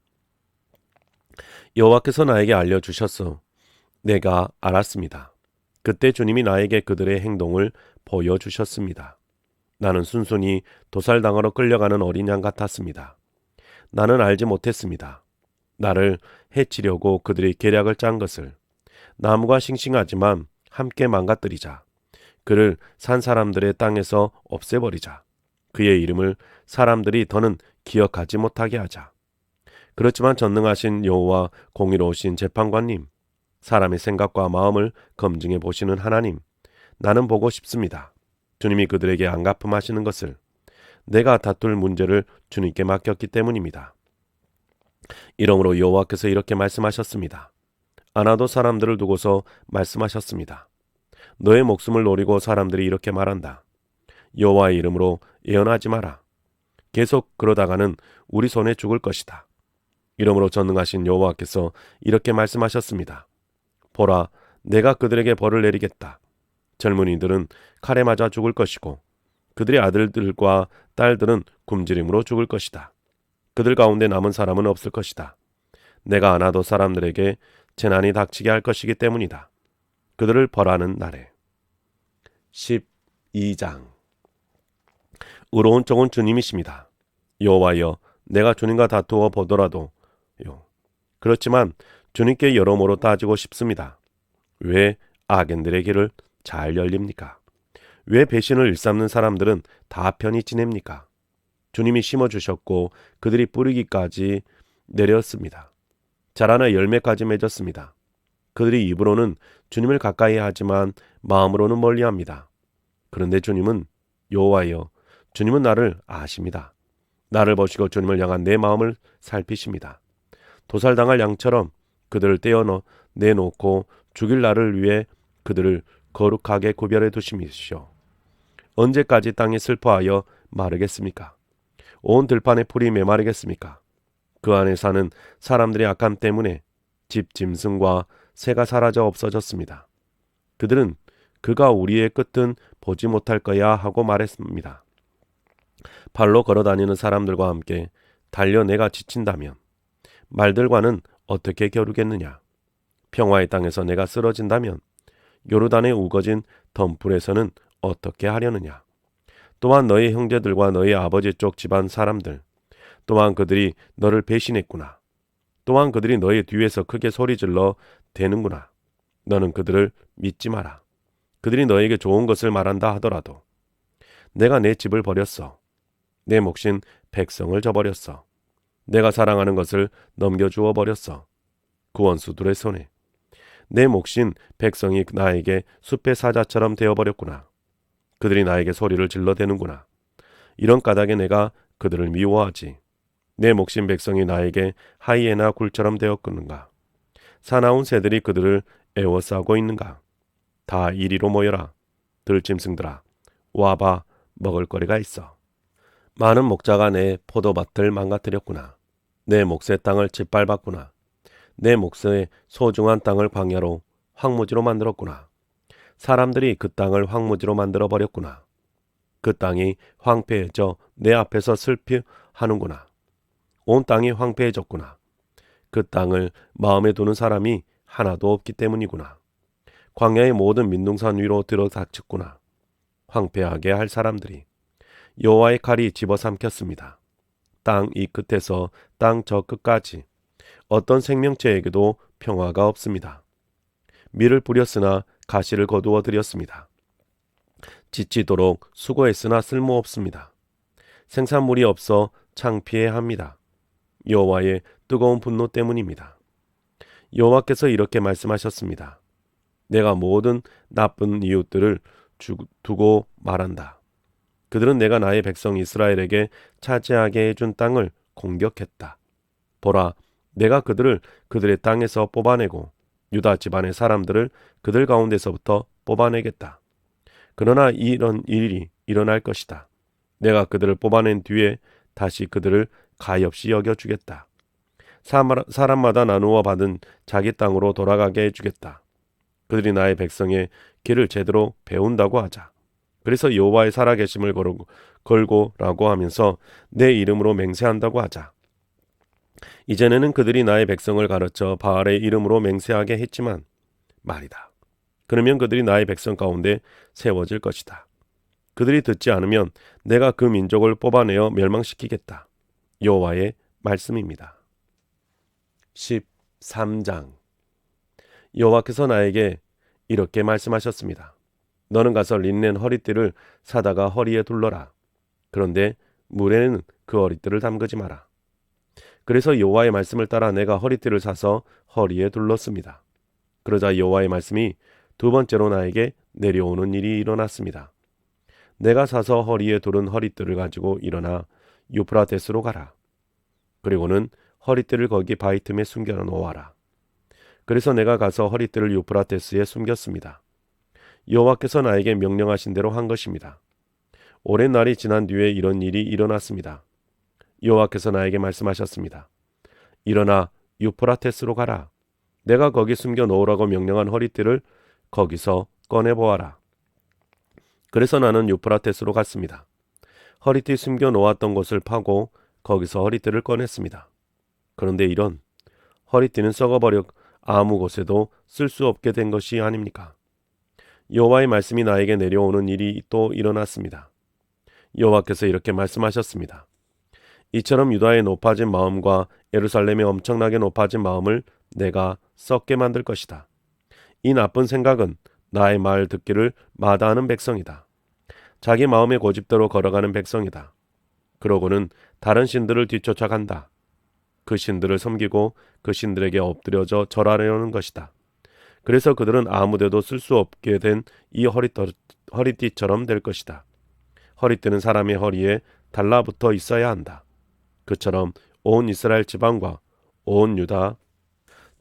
여호와께서 나에게 알려주셨어. 내가 알았습니다. 그때 주님이 나에게 그들의 행동을 보여주셨습니다. 나는 순순히 도살당하러 끌려가는 어린 양 같았습니다. 나는 알지 못했습니다. 나를 해치려고 그들이 계략을 짠 것을. 나무가 싱싱하지만 함께 망가뜨리자. 그를 산 사람들의 땅에서 없애버리자. 그의 이름을 사람들이 더는 기억하지 못하게 하자. 그렇지만 전능하신 여호와 공의로우신 재판관님, 사람의 생각과 마음을 검증해 보시는 하나님, 나는 보고 싶습니다. 주님이 그들에게 안갚음하시는 것을. 내가 다툴 문제를 주님께 맡겼기 때문입니다. 이러므로 여호와께서 이렇게 말씀하셨습니다. 아나도 사람들을 두고서 말씀하셨습니다. 너의 목숨을 노리고 사람들이 이렇게 말한다. 여호와의 이름으로 예언하지 마라. 계속 그러다가는 우리 손에 죽을 것이다. 이러므로 전능하신 여호와께서 이렇게 말씀하셨습니다. 보라, 내가 그들에게 벌을 내리겠다. 젊은이들은 칼에 맞아 죽을 것이고 그들의 아들들과 딸들은 굶주림으로 죽을 것이다. 그들 가운데 남은 사람은 없을 것이다. 내가 아나도 사람들에게 재난이 닥치게 할 것이기 때문이다. 그들을 벌하는 날에. 12장. 의로운 쪽은 주님이십니다. 여호와여, 내가 주님과 다투어 보더라도 그렇지만 주님께 여러모로 따지고 싶습니다. 왜 악인들의 길을 잘 열립니까? 왜 배신을 일삼는 사람들은 다 편히 지냅니까? 주님이 심어주셨고 그들이 뿌리기까지 내렸습니다. 자라나 열매까지 맺었습니다. 그들이 입으로는 주님을 가까이 하지만 마음으로는 멀리합니다. 그런데 주님은 여호와여, 주님은 나를 아십니다. 나를 보시고 주님을 향한 내 마음을 살피십니다. 도살당할 양처럼 그들을 내놓고 죽일 날을 위해 그들을 거룩하게 구별해 두심이시오. 언제까지 땅이 슬퍼하여 마르겠습니까? 온 들판의 풀이 메마르겠습니까? 그 안에 사는 사람들의 악함 때문에 집 짐승과 새가 사라져 없어졌습니다. 그들은 그가 우리의 끝은 보지 못할 거야 하고 말했습니다. 발로 걸어다니는 사람들과 함께 달려 내가 지친다면 말들과는 어떻게 겨루겠느냐? 평화의 땅에서 내가 쓰러진다면 요르단에 우거진 덤불에서는 어떻게 하려느냐? 또한 너희 형제들과 너희 아버지 쪽 집안 사람들, 또한 그들이 너를 배신했구나. 또한 그들이 너의 뒤에서 크게 소리질러 대는구나. 너는 그들을 믿지 마라. 그들이 너에게 좋은 것을 말한다 하더라도 내가 내 집을 버렸어. 내 몫인 백성을 저버렸어. 내가 사랑하는 것을 넘겨주어 버렸어. 그 원수들의 손에. 내 몫인 백성이 나에게 숲의 사자처럼 되어버렸구나. 그들이 나에게 소리를 질러대는구나. 이런 까닭에 내가 그들을 미워하지. 내 몫인 백성이 나에게 하이에나 굴처럼 되었겠는가. 사나운 새들이 그들을 애워싸고 있는가. 다 이리로 모여라. 들짐승들아. 와봐. 먹을 거리가 있어. 많은 목자가 내 포도밭을 망가뜨렸구나. 내 몫의 땅을 짓밟았구나. 내 몫의 소중한 땅을 광야로 황무지로 만들었구나. 사람들이 그 땅을 황무지로 만들어 버렸구나. 그 땅이 황폐해져 내 앞에서 슬피하는구나. 온 땅이 황폐해졌구나. 그 땅을 마음에 두는 사람이 하나도 없기 때문이구나. 광야의 모든 민둥산 위로 들어닥쳤구나. 황폐하게 할 사람들이 여호와의 칼이 집어삼켰습니다. 땅 이 끝에서 땅 저 끝까지 어떤 생명체에게도 평화가 없습니다. 밀을 뿌렸으나 가시를 거두어 들였습니다. 지치도록 수고했으나 쓸모없습니다. 생산물이 없어 창피해합니다. 여호와의 뜨거운 분노 때문입니다. 여호와께서 이렇게 말씀하셨습니다. 내가 모든 나쁜 이웃들을 두고 말한다. 그들은 내가 나의 백성 이스라엘에게 차지하게 해준 땅을 공격했다. 보라, 내가 그들을 그들의 땅에서 뽑아내고 유다 집안의 사람들을 그들 가운데서부터 뽑아내겠다. 그러나 이런 일이 일어날 것이다. 내가 그들을 뽑아낸 뒤에 다시 그들을 가엾이 여겨주겠다. 사람마다 나누어 받은 자기 땅으로 돌아가게 해주겠다. 그들이 나의 백성의 길을 제대로 배운다고 하자. 그래서 여호와의 살아계심을 걸고라고 하면서 내 이름으로 맹세한다고 하자. 이전에는 그들이 나의 백성을 가르쳐 바알의 이름으로 맹세하게 했지만 말이다. 그러면 그들이 나의 백성 가운데 세워질 것이다. 그들이 듣지 않으면 내가 그 민족을 뽑아내어 멸망시키겠다. 여호와의 말씀입니다. 13장. 여호와께서 나에게 이렇게 말씀하셨습니다. 너는 가서 린넨 허리띠를 사다가 허리에 둘러라. 그런데 물에는 그 허리띠를 담그지 마라. 그래서 여호와의 말씀을 따라 내가 허리띠를 사서 허리에 둘렀습니다. 그러자 여호와의 말씀이 두 번째로 나에게 내려오는 일이 일어났습니다. 내가 사서 허리에 두른 허리띠를 가지고 일어나 유프라테스로 가라. 그리고는 허리띠를 거기 바위 틈에 숨겨 놓아라. 그래서 내가 가서 허리띠를 유프라테스에 숨겼습니다. 여호와께서 나에게 명령하신 대로 한 것입니다. 오랜 날이 지난 뒤에 이런 일이 일어났습니다. 여호와께서 나에게 말씀하셨습니다. 일어나 유프라테스로 가라. 내가 거기 숨겨 놓으라고 명령한 허리띠를 거기서 꺼내보아라. 그래서 나는 유프라테스로 갔습니다. 허리띠 숨겨 놓았던 곳을 파고 거기서 허리띠를 꺼냈습니다. 그런데 이런 허리띠는 썩어버려 아무 곳에도 쓸 수 없게 된 것이 아닙니까? 여호와의 말씀이 나에게 내려오는 일이 또 일어났습니다. 여호와께서 이렇게 말씀하셨습니다. 이처럼 유다의 높아진 마음과 예루살렘의 엄청나게 높아진 마음을 내가 썩게 만들 것이다. 이 나쁜 생각은 나의 말 듣기를 마다하는 백성이다. 자기 마음의 고집대로 걸어가는 백성이다. 그러고는 다른 신들을 뒤쫓아간다. 그 신들을 섬기고 그 신들에게 엎드려져 절하려는 것이다. 그래서 그들은 아무데도 쓸 수 없게 된 이 허리띠처럼 될 것이다. 허리띠는 사람의 허리에 달라붙어 있어야 한다. 그처럼 온 이스라엘 지방과 온 유다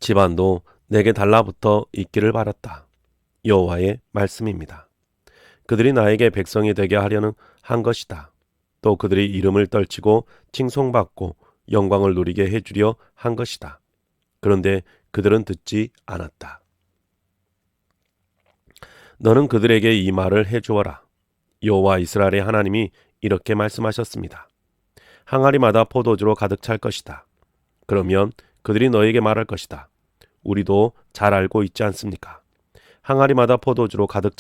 집안도 내게 달라붙어 있기를 바랐다. 여호와의 말씀입니다. 그들이 나에게 백성이 되게 하려는 한 것이다. 또 그들이 이름을 떨치고 칭송받고 영광을 누리게 해주려 한 것이다. 그런데 그들은 듣지 않았다. 너는 그들에게 이 말을 해주어라. 여호와 이스라엘의 하나님이 이렇게 말씀하셨습니다. 항아리마다 포도주로 가득 찰 것이다. 그러면 그들이 너에게 말할 것이다. 우리도 잘 알고 있지 않습니까? 항아리마다 포도주로 가득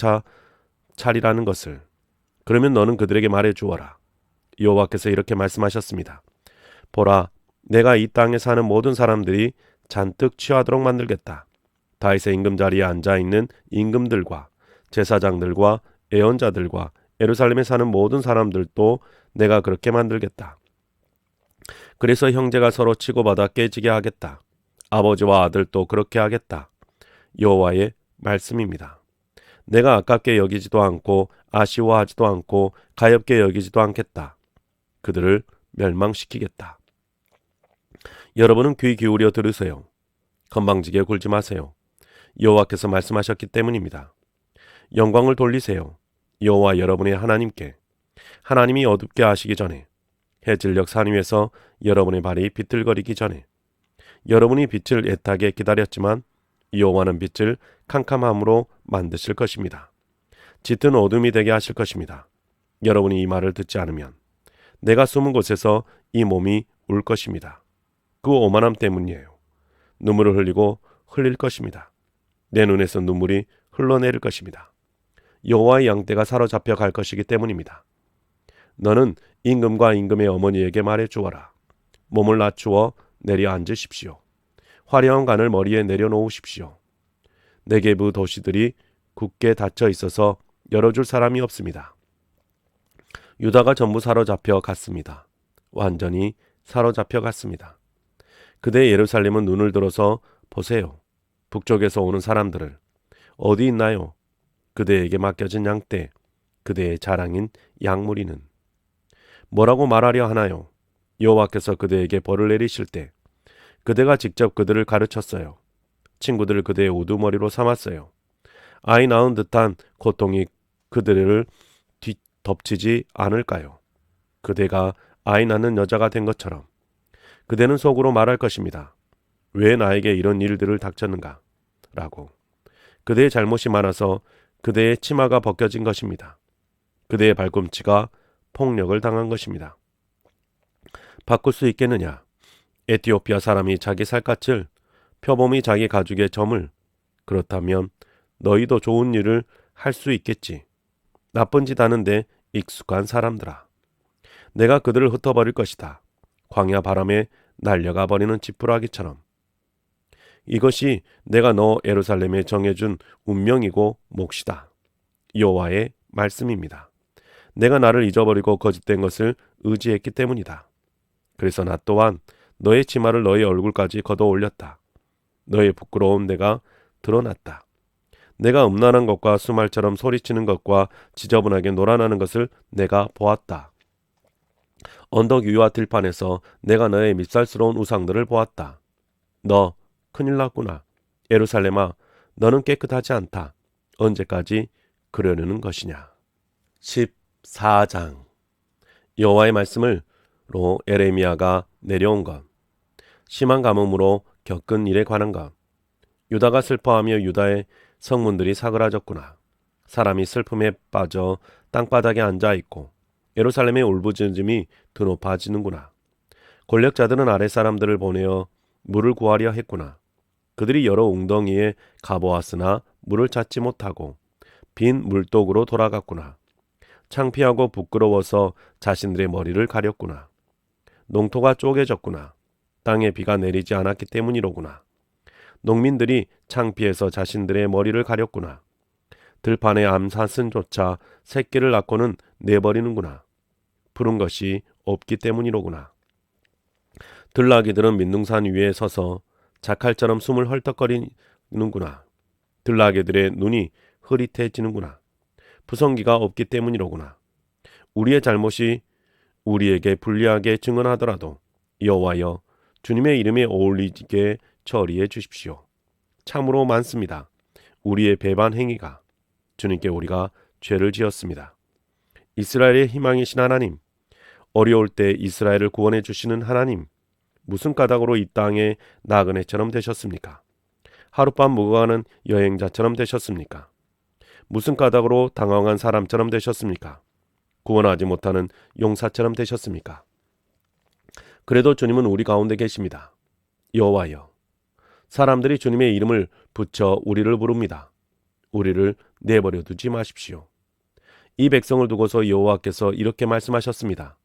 차리라는 것을. 그러면 너는 그들에게 말해 주어라. 여호와께서 이렇게 말씀하셨습니다. 보라, 내가 이 땅에 사는 모든 사람들이 잔뜩 취하도록 만들겠다. 다윗의 임금자리에 앉아있는 임금들과 제사장들과 예언자들과 예루살렘에 사는 모든 사람들도 내가 그렇게 만들겠다. 그래서 형제가 서로 치고받아 깨지게 하겠다. 아버지와 아들도 그렇게 하겠다. 여호와의 말씀입니다. 내가 아깝게 여기지도 않고 아쉬워하지도 않고 가엾게 여기지도 않겠다. 그들을 멸망시키겠다. 여러분은 귀 기울여 들으세요. 건방지게 굴지 마세요. 여호와께서 말씀하셨기 때문입니다. 영광을 돌리세요. 여호와 여러분의 하나님께. 하나님이 어둡게 하시기 전에, 해질녘 산 위에서 여러분의 발이 비틀거리기 전에, 여러분이 빛을 애타게 기다렸지만 여호와는 빛을 캄캄함으로 만드실 것입니다. 짙은 어둠이 되게 하실 것입니다. 여러분이 이 말을 듣지 않으면 내가 숨은 곳에서 이 몸이 울 것입니다. 그 오만함 때문이에요. 눈물을 흘리고 흘릴 것입니다. 내 눈에서 눈물이 흘러내릴 것입니다. 여호와의 양떼가 사로잡혀 갈 것이기 때문입니다. 너는 임금과 임금의 어머니에게 말해 주어라. 몸을 낮추어 내려 앉으십시오. 화려한 관을 머리에 내려놓으십시오. 네게부 도시들이 굳게 닫혀 있어서 열어줄 사람이 없습니다. 유다가 전부 사로잡혀 갔습니다. 완전히 사로잡혀 갔습니다. 그대 예루살렘은 눈을 들어서 보세요. 북쪽에서 오는 사람들을. 어디 있나요? 그대에게 맡겨진 양떼, 그대의 자랑인 양무리는. 뭐라고 말하려 하나요? 여호와께서 그대에게 벌을 내리실 때 그대가 직접 그들을 가르쳤어요. 친구들을 그대의 우두머리로 삼았어요. 아이 낳은 듯한 고통이 그들을 덮치지 않을까요? 그대가 아이 낳는 여자가 된 것처럼 그대는 속으로 말할 것입니다. 왜 나에게 이런 일들을 닥쳤는가? 라고. 그대의 잘못이 많아서 그대의 치마가 벗겨진 것입니다. 그대의 발꿈치가 폭력을 당한 것입니다. 바꿀 수 있겠느냐? 에티오피아 사람이 자기 살갗을, 표범이 자기 가죽의 점을. 그렇다면 너희도 좋은 일을 할 수 있겠지. 나쁜 짓 하는데 익숙한 사람들아. 내가 그들을 흩어버릴 것이다. 광야 바람에 날려가 버리는 지푸라기처럼. 이것이 내가 너 예루살렘에 정해준 운명이고 몫이다. 여호와의 말씀입니다. 내가 나를 잊어버리고 거짓된 것을 의지했기 때문이다. 그래서 나 또한 너의 치마를 너의 얼굴까지 걷어 올렸다. 너의 부끄러운 데가 드러났다. 내가 음란한 것과 수말처럼 소리치는 것과 지저분하게 놀아나는 것을 내가 보았다. 언덕 위와 들판에서 내가 너의 밉살스러운 우상들을 보았다. 너 큰일 났구나. 예루살렘아, 너는 깨끗하지 않다. 언제까지 그러려는 것이냐. 14장. 여호와의 말씀으로 에레미야가 내려온 것. 심한 가뭄으로 겪은 일에 관한 것. 유다가 슬퍼하며 유다의 성문들이 사그라졌구나. 사람이 슬픔에 빠져 땅바닥에 앉아있고 예루살렘의 울부짖음이 드높아지는구나. 권력자들은 아랫사람들을 보내어 물을 구하려 했구나. 그들이 여러 웅덩이에 가보았으나 물을 찾지 못하고 빈 물독으로 돌아갔구나. 창피하고 부끄러워서 자신들의 머리를 가렸구나. 농토가 쪼개졌구나. 땅에 비가 내리지 않았기 때문이로구나. 농민들이 창피해서 자신들의 머리를 가렸구나. 들판의 암사슴조차 새끼를 낳고는 내버리는구나. 푸른 것이 없기 때문이로구나. 들나귀들은 민둥산 위에 서서 자칼처럼 숨을 헐떡거리는구나. 들나귀들의 눈이 흐릿해지는구나. 부성기가 없기 때문이로구나. 우리의 잘못이 우리에게 불리하게 증언하더라도 여호와여, 주님의 이름에 어울리게 처리해 주십시오. 참으로 많습니다. 우리의 배반 행위가. 주님께 우리가 죄를 지었습니다. 이스라엘의 희망이신 하나님, 어려울 때 이스라엘을 구원해 주시는 하나님, 무슨 까닭으로 이 땅에 나그네처럼 되셨습니까? 하룻밤 묵어가는 여행자처럼 되셨습니까? 무슨 까닭으로 당황한 사람처럼 되셨습니까? 구원하지 못하는 용사처럼 되셨습니까? 그래도 주님은 우리 가운데 계십니다. 여호와여, 사람들이 주님의 이름을 붙여 우리를 부릅니다. 우리를 내버려 두지 마십시오. 이 백성을 두고서 여호와께서 이렇게 말씀하셨습니다.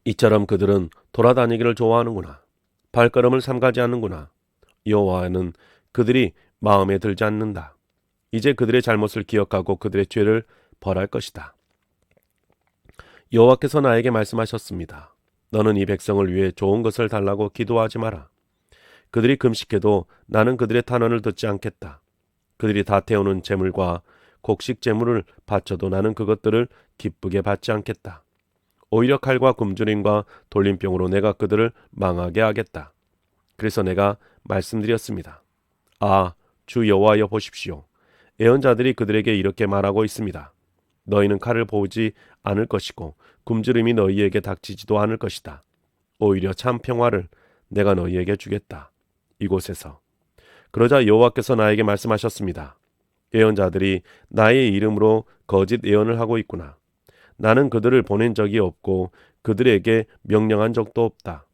이처럼 그들은 돌아다니기를 좋아하는구나. 발걸음을 삼가지 않는구나. 여호와는 그들이 마음에 들지 않는다. 이제 그들의 잘못을 기억하고 그들의 죄를 벌할 것이다. 여호와께서 나에게 말씀하셨습니다. 너는 이 백성을 위해 좋은 것을 달라고 기도하지 마라. 그들이 금식해도 나는 그들의 탄원을 듣지 않겠다. 그들이 다 태우는 제물과 곡식 제물을 바쳐도 나는 그것들을 기쁘게 받지 않겠다. 오히려 칼과 굶주림과 돌림병으로 내가 그들을 망하게 하겠다. 그래서 내가 말씀드렸습니다. 아, 주 여호와여 보십시오. 예언자들이 그들에게 이렇게 말하고 있습니다. 너희는 칼을 보지 않을 것이고 굶주림이 너희에게 닥치지도 않을 것이다. 오히려 참 평화를 내가 너희에게 주겠다. 이곳에서. 그러자 여호와께서 나에게 말씀하셨습니다. 예언자들이 나의 이름으로 거짓 예언을 하고 있구나. 나는 그들을 보낸 적이 없고 그들에게 명령한 적도 없다.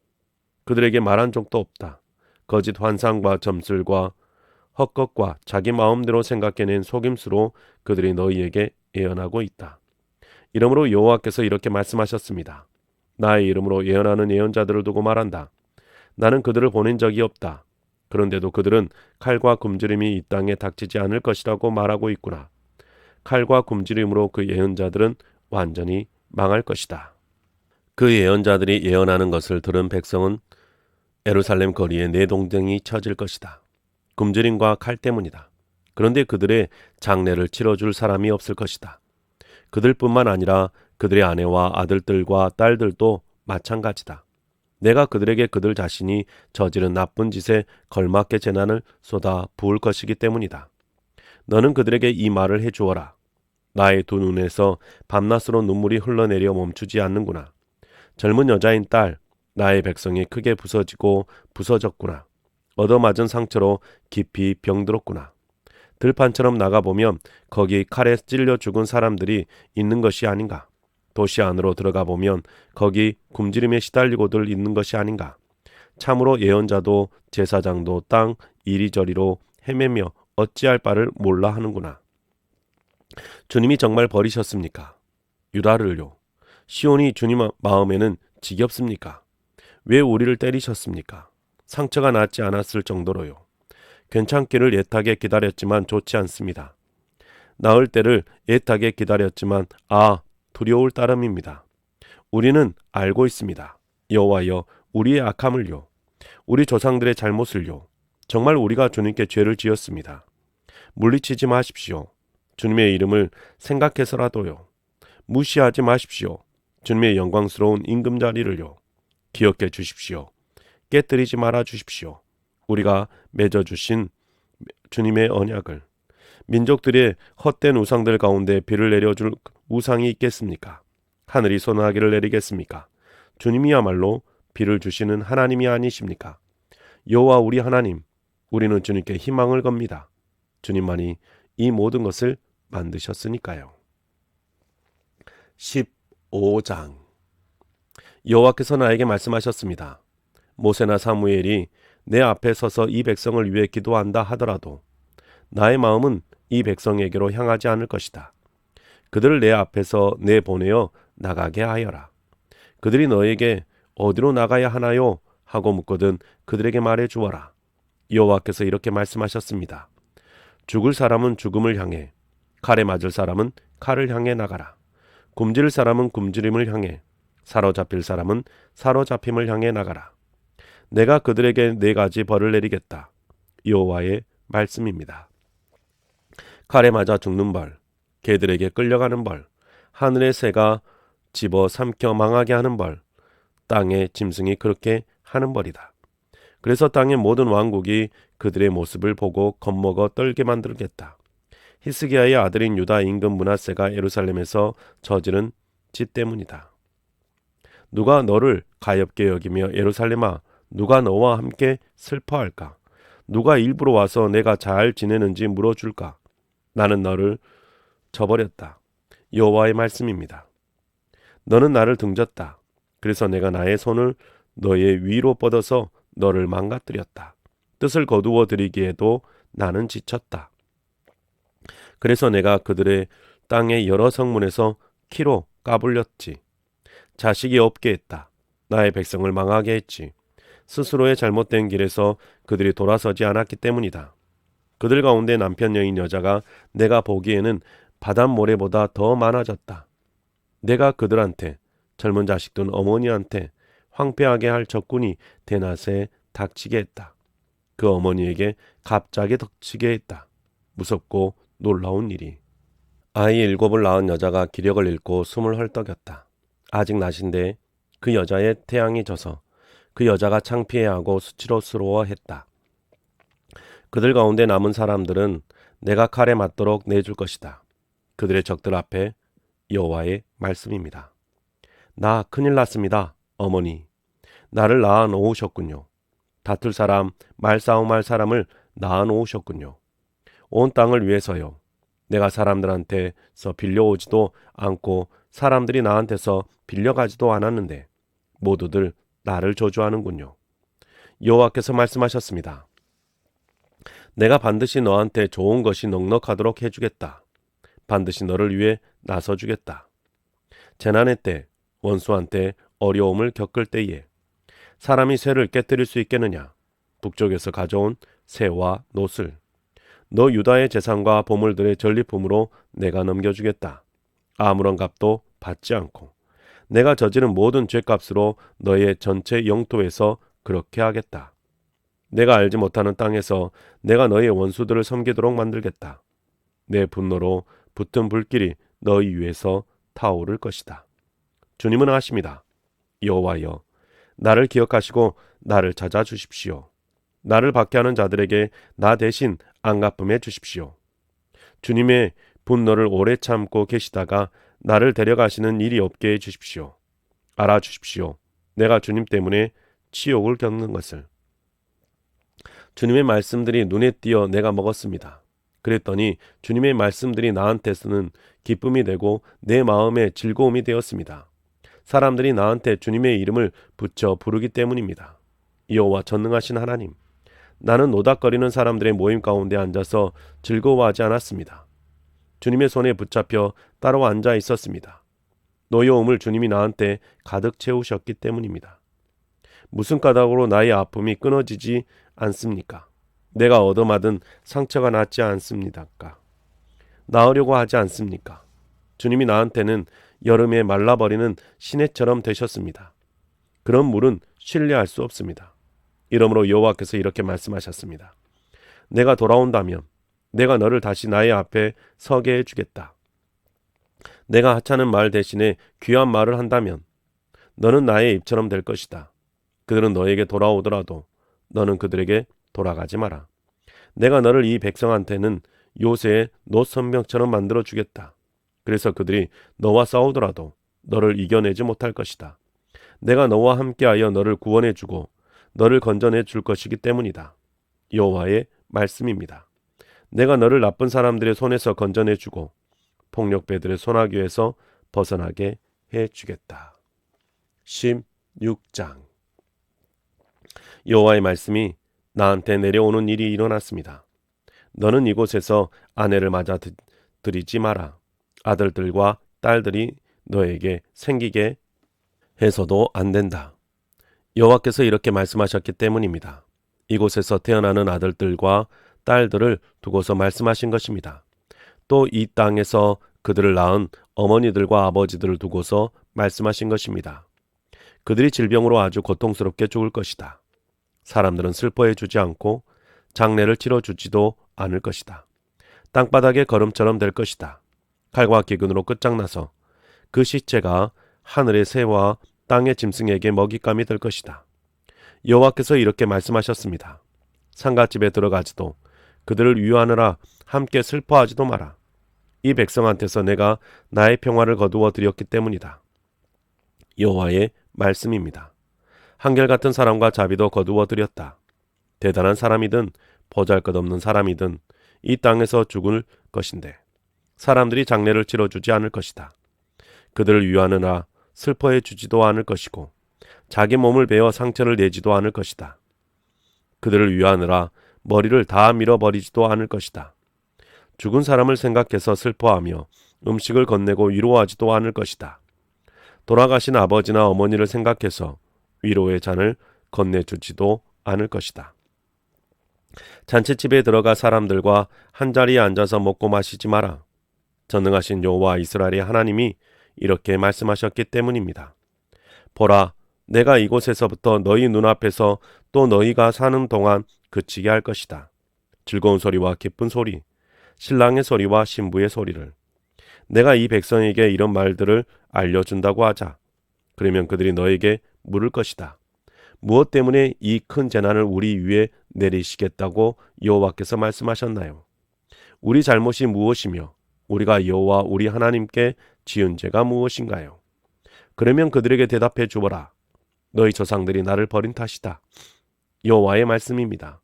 그들에게 말한 적도 없다. 거짓 환상과 점술과 헛것과 자기 마음대로 생각해낸 속임수로 그들이 너희에게 예언하고 있다. 이러므로 여호와께서 이렇게 말씀하셨습니다. 나의 이름으로 예언하는 예언자들을 두고 말한다. 나는 그들을 보낸 적이 없다. 그런데도 그들은 칼과 굶주림이 이 땅에 닥치지 않을 것이라고 말하고 있구나. 칼과 굶주림으로 그 예언자들은 완전히 망할 것이다. 그 예언자들이 예언하는 것을 들은 백성은 예루살렘 거리에 내동댕이 쳐질 것이다. 굶주림과 칼 때문이다. 그런데 그들의 장례를 치러줄 사람이 없을 것이다. 그들뿐만 아니라 그들의 아내와 아들들과 딸들도 마찬가지다. 내가 그들에게 그들 자신이 저지른 나쁜 짓에 걸맞게 재난을 쏟아 부을 것이기 때문이다. 너는 그들에게 이 말을 해주어라. 나의 두 눈에서 밤낮으로 눈물이 흘러내려 멈추지 않는구나. 젊은 여자인 딸, 나의 백성이 크게 부서지고 부서졌구나. 얻어맞은 상처로 깊이 병들었구나. 들판처럼 나가보면 거기 칼에 찔려 죽은 사람들이 있는 것이 아닌가. 도시 안으로 들어가 보면 거기 굶주림에 시달리고들 있는 것이 아닌가. 참으로 예언자도 제사장도 땅 이리저리로 헤매며 어찌할 바를 몰라 하는구나. 주님이 정말 버리셨습니까? 유다를요. 시온이 주님 마음에는 지겹습니까? 왜 우리를 때리셨습니까? 상처가 낫지 않았을 정도로요. 괜찮기를 애타게 기다렸지만 좋지 않습니다. 나을 때를 애타게 기다렸지만 두려울 따름입니다. 우리는 알고 있습니다. 여호와여, 우리의 악함을요. 우리 조상들의 잘못을요. 정말 우리가 주님께 죄를 지었습니다. 물리치지 마십시오. 주님의 이름을 생각해서라도요. 무시하지 마십시오. 주님의 영광스러운 임금자리를요. 기억해 주십시오. 깨뜨리지 말아 주십시오. 우리가 맺어주신 주님의 언약을. 민족들의 헛된 우상들 가운데 비를 내려줄 우상이 있겠습니까? 하늘이 소나기를 내리겠습니까? 주님이야말로 비를 주시는 하나님이 아니십니까? 여호와 우리 하나님, 우리는 주님께 희망을 겁니다. 주님만이 이 모든 것을 만드셨으니까요. 15장. 여호와께서 나에게 말씀하셨습니다. 모세나 사무엘이 내 앞에 서서 이 백성을 위해 기도한다 하더라도 나의 마음은 이 백성에게로 향하지 않을 것이다. 그들을 내 앞에서 내보내어 나가게 하여라. 그들이 너에게 어디로 나가야 하나요? 하고 묻거든 그들에게 말해 주어라. 여호와께서 이렇게 말씀하셨습니다. 죽을 사람은 죽음을 향해, 칼에 맞을 사람은 칼을 향해 나가라. 굶주릴 사람은 굶주림을 향해, 사로잡힐 사람은 사로잡힘을 향해 나가라. 내가 그들에게 4가지 벌을 내리겠다. 여호와의 말씀입니다. 칼에 맞아 죽는 벌, 개들에게 끌려가는 벌, 하늘의 새가 집어 삼켜 망하게 하는 벌, 땅의 짐승이 그렇게 하는 벌이다. 그래서 땅의 모든 왕국이 그들의 모습을 보고 겁먹어 떨게 만들겠다. 히스기야의 아들인 유다 임금 므낫세가 예루살렘에서 저지른 짓 때문이다. 누가 너를 가엾게 여기며 예루살렘아, 누가 너와 함께 슬퍼할까? 누가 일부러 와서 내가 잘 지내는지 물어줄까? 나는 너를 저버렸다. 여호와의 말씀입니다. 너는 나를 등졌다. 그래서 내가 나의 손을 너의 위로 뻗어서 너를 망가뜨렸다. 뜻을 거두어 드리기에도 나는 지쳤다. 그래서 내가 그들의 땅의 여러 성문에서 키로 까불렸지. 자식이 없게 했다. 나의 백성을 망하게 했지. 스스로의 잘못된 길에서 그들이 돌아서지 않았기 때문이다. 그들 가운데 남편 여인 여자가 내가 보기에는 바닷모래보다 더 많아졌다. 내가 그들한테, 젊은 자식 둔 어머니한테 황폐하게 할 적군이 대낮에 닥치게 했다. 그 어머니에게 갑자기 닥치게 했다. 무섭고 놀라운 일이. 아이 7을 낳은 여자가 기력을 잃고 숨을 헐떡였다. 아직 낮인데 그 여자의 태양이 져서 그 여자가 창피해하고 수치스러워했다. 그들 가운데 남은 사람들은 내가 칼에 맞도록 내줄 것이다. 그들의 적들 앞에 여호와의 말씀입니다. 나 큰일 났습니다. 어머니, 나를 낳아 놓으셨군요. 다툴 사람, 말싸움할 사람을 낳아 놓으셨군요. 온 땅을 위해서요. 내가 사람들한테서 빌려오지도 않고 사람들이 나한테서 빌려가지도 않았는데 모두들 나를 저주하는군요. 여호와께서 말씀하셨습니다. 내가 반드시 너한테 좋은 것이 넉넉하도록 해주겠다. 반드시 너를 위해 나서주겠다. 재난의 때, 원수한테 어려움을 겪을 때에 사람이 쇠를 깨뜨릴 수 있겠느냐? 북쪽에서 가져온 쇠와 노슬. 너 유다의 재산과 보물들의 전리품으로 내가 넘겨주겠다. 아무런 값도 받지 않고 내가 저지른 모든 죄값으로 너의 전체 영토에서 그렇게 하겠다. 내가 알지 못하는 땅에서 내가 너의 원수들을 섬기도록 만들겠다. 내 분노로 붙은 불길이 너희 위에서 타오를 것이다. 주님은 하십니다. 여호와여, 나를 기억하시고 나를 찾아주십시오. 나를 박해하는 자들에게 나 대신 안갚음해 주십시오. 주님의 분노를 오래 참고 계시다가 나를 데려가시는 일이 없게 해주십시오. 알아주십시오. 내가 주님 때문에 치욕을 겪는 것을. 주님의 말씀들이 눈에 띄어 내가 먹었습니다. 그랬더니 주님의 말씀들이 나한테서는 기쁨이 되고 내 마음에 즐거움이 되었습니다. 사람들이 나한테 주님의 이름을 붙여 부르기 때문입니다. 여호와 전능하신 하나님, 나는 노닥거리는 사람들의 모임 가운데 앉아서 즐거워하지 않았습니다. 주님의 손에 붙잡혀 따로 앉아 있었습니다. 노여움을 주님이 나한테 가득 채우셨기 때문입니다. 무슨 까닭으로 나의 아픔이 끊어지지 않습니까? 내가 얻어맞은 상처가 낫지 않습니까? 나으려고 하지 않습니까? 주님이 나한테는 여름에 말라버리는 시내처럼 되셨습니다. 그런 물은 신뢰할 수 없습니다. 이러므로 여호와께서 이렇게 말씀하셨습니다. 내가 돌아온다면 내가 너를 다시 나의 앞에 서게 해주겠다. 내가 하찮은 말 대신에 귀한 말을 한다면 너는 나의 입처럼 될 것이다. 그들은 너에게 돌아오더라도 너는 그들에게 돌아가지 마라. 내가 너를 이 백성한테는 요새의 노선병처럼 만들어 주겠다. 그래서 그들이 너와 싸우더라도 너를 이겨내지 못할 것이다. 내가 너와 함께하여 너를 구원해 주고 너를 건져내 줄 것이기 때문이다. 여호와의 말씀입니다. 내가 너를 나쁜 사람들의 손에서 건져내 주고 폭력배들의 손아귀에서 벗어나게 해 주겠다. 16장. 여호와의 말씀이 나한테 내려오는 일이 일어났습니다. 너는 이곳에서 아내를 맞아 들이지 마라. 아들들과 딸들이 너에게 생기게 해서도 안 된다. 여호와께서 이렇게 말씀하셨기 때문입니다. 이곳에서 태어나는 아들들과 딸들을 두고서 말씀하신 것입니다. 또 이 땅에서 그들을 낳은 어머니들과 아버지들을 두고서 말씀하신 것입니다. 그들이 질병으로 아주 고통스럽게 죽을 것이다. 사람들은 슬퍼해 주지 않고 장례를 치러주지도 않을 것이다. 땅바닥의 걸음처럼 될 것이다. 칼과 기근으로 끝장나서 그 시체가 하늘의 새와 땅의 짐승에게 먹잇감이 될 것이다. 여호와께서 이렇게 말씀하셨습니다. 상갓집에 들어가지도 그들을 위하느라 함께 슬퍼하지도 마라. 이 백성한테서 내가 나의 평화를 거두어 드렸기 때문이다. 여호와의 말씀입니다. 한결같은 사람과 자비도 거두어 드렸다. 대단한 사람이든 보잘것없는 사람이든 이 땅에서 죽을 것인데 사람들이 장례를 치러주지 않을 것이다. 그들을 위하느라 슬퍼해 주지도 않을 것이고 자기 몸을 베어 상처를 내지도 않을 것이다. 그들을 위하느라 머리를 다 밀어버리지도 않을 것이다. 죽은 사람을 생각해서 슬퍼하며 음식을 건네고 위로하지도 않을 것이다. 돌아가신 아버지나 어머니를 생각해서 위로의 잔을 건네주지도 않을 것이다. 잔치집에 들어가 사람들과 한자리에 앉아서 먹고 마시지 마라. 전능하신 여호와 이스라엘의 하나님이 이렇게 말씀하셨기 때문입니다. 보라, 내가 이곳에서부터 너희 눈앞에서 또 너희가 사는 동안 그치게 할 것이다. 즐거운 소리와 기쁜 소리, 신랑의 소리와 신부의 소리를. 내가 이 백성에게 이런 말들을 알려준다고 하자. 그러면 그들이 너에게 물을 것이다. 무엇 때문에 이 큰 재난을 우리 위에 내리시겠다고 여호와께서 말씀하셨나요? 우리 잘못이 무엇이며 우리가 여호와 우리 하나님께 지은 죄가 무엇인가요? 그러면 그들에게 대답해 주어라. 너희 조상들이 나를 버린 탓이다. 여호와의 말씀입니다.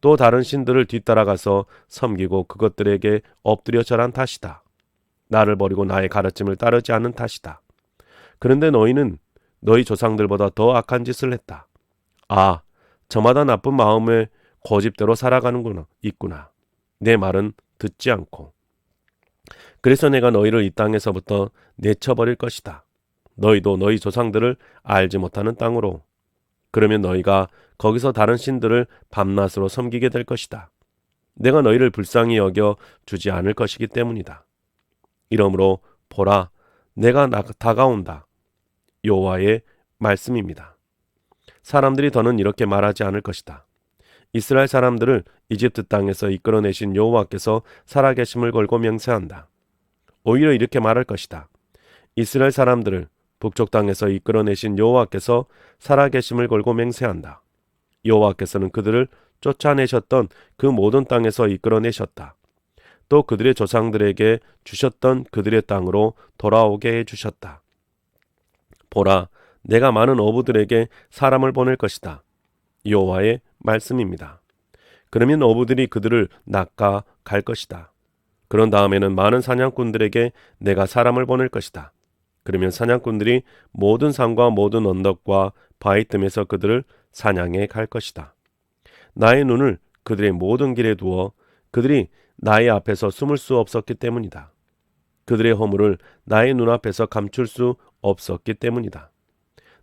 또 다른 신들을 뒤따라가서 섬기고 그것들에게 엎드려 절한 탓이다. 나를 버리고 나의 가르침을 따르지 않는 탓이다. 그런데 너희는 너희 조상들보다 더 악한 짓을 했다. 아, 저마다 나쁜 마음에 고집대로 살아가는구나, 있구나. 내 말은 듣지 않고. 그래서 내가 너희를 이 땅에서부터 내쳐버릴 것이다. 너희도 너희 조상들을 알지 못하는 땅으로. 그러면 너희가 거기서 다른 신들을 밤낮으로 섬기게 될 것이다. 내가 너희를 불쌍히 여겨 주지 않을 것이기 때문이다. 이러므로 보라, 내가 다가온다. 여호와의 말씀입니다. 사람들이 더는 이렇게 말하지 않을 것이다. 이스라엘 사람들을 이집트 땅에서 이끌어내신 여호와께서 살아계심을 걸고 맹세한다. 오히려 이렇게 말할 것이다. 이스라엘 사람들을 북쪽 땅에서 이끌어내신 여호와께서 살아계심을 걸고 맹세한다. 여호와께서는 그들을 쫓아내셨던 그 모든 땅에서 이끌어내셨다. 또 그들의 조상들에게 주셨던 그들의 땅으로 돌아오게 해주셨다. 보라, 내가 많은 어부들에게 사람을 보낼 것이다. 여호와의 말씀입니다. 그러면 어부들이 그들을 낚아 갈 것이다. 그런 다음에는 많은 사냥꾼들에게 내가 사람을 보낼 것이다. 그러면 사냥꾼들이 모든 산과 모든 언덕과 바위 틈에서 그들을 사냥해 갈 것이다. 나의 눈을 그들의 모든 길에 두어 그들이 나의 앞에서 숨을 수 없었기 때문이다. 그들의 허물을 나의 눈앞에서 감출 수 없었기 때문이다.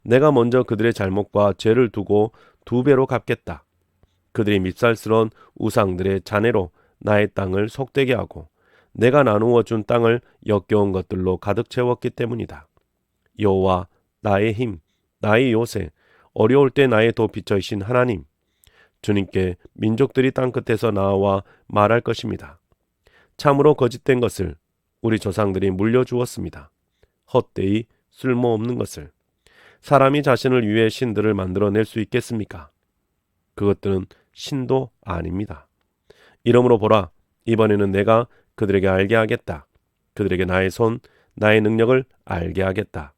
내가 먼저 그들의 잘못과 죄를 두고 2배로 갚겠다. 그들이 밉살스러운 우상들의 잔해로 나의 땅을 속되게 하고 내가 나누어 준 땅을 역겨운 것들로 가득 채웠기 때문이다. 여호와 나의 힘, 나의 요새, 어려울 때 나의 도피처이신 하나님, 주님께 민족들이 땅끝에서 나와 말할 것입니다. 참으로 거짓된 것을 우리 조상들이 물려주었습니다. 헛되이 쓸모없는 것을. 사람이 자신을 위해 신들을 만들어낼 수 있겠습니까? 그것들은 신도 아닙니다. 이러므로 보라, 이번에는 내가 그들에게 알게 하겠다. 그들에게 나의 손, 나의 능력을 알게 하겠다.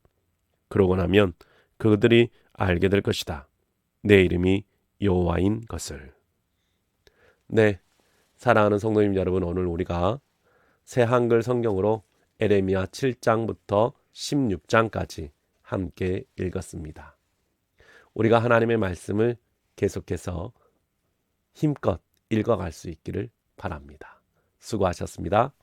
그러고 나면 그들이 알게 될 것이다. 내 이름이 여호와인 것을. 네, 사랑하는 성도님 여러분, 오늘 우리가 새 한글 성경으로 에레미야 7장부터 16장까지 함께 읽었습니다. 우리가 하나님의 말씀을 계속해서 힘껏 읽어갈 수 있기를 바랍니다. 수고하셨습니다.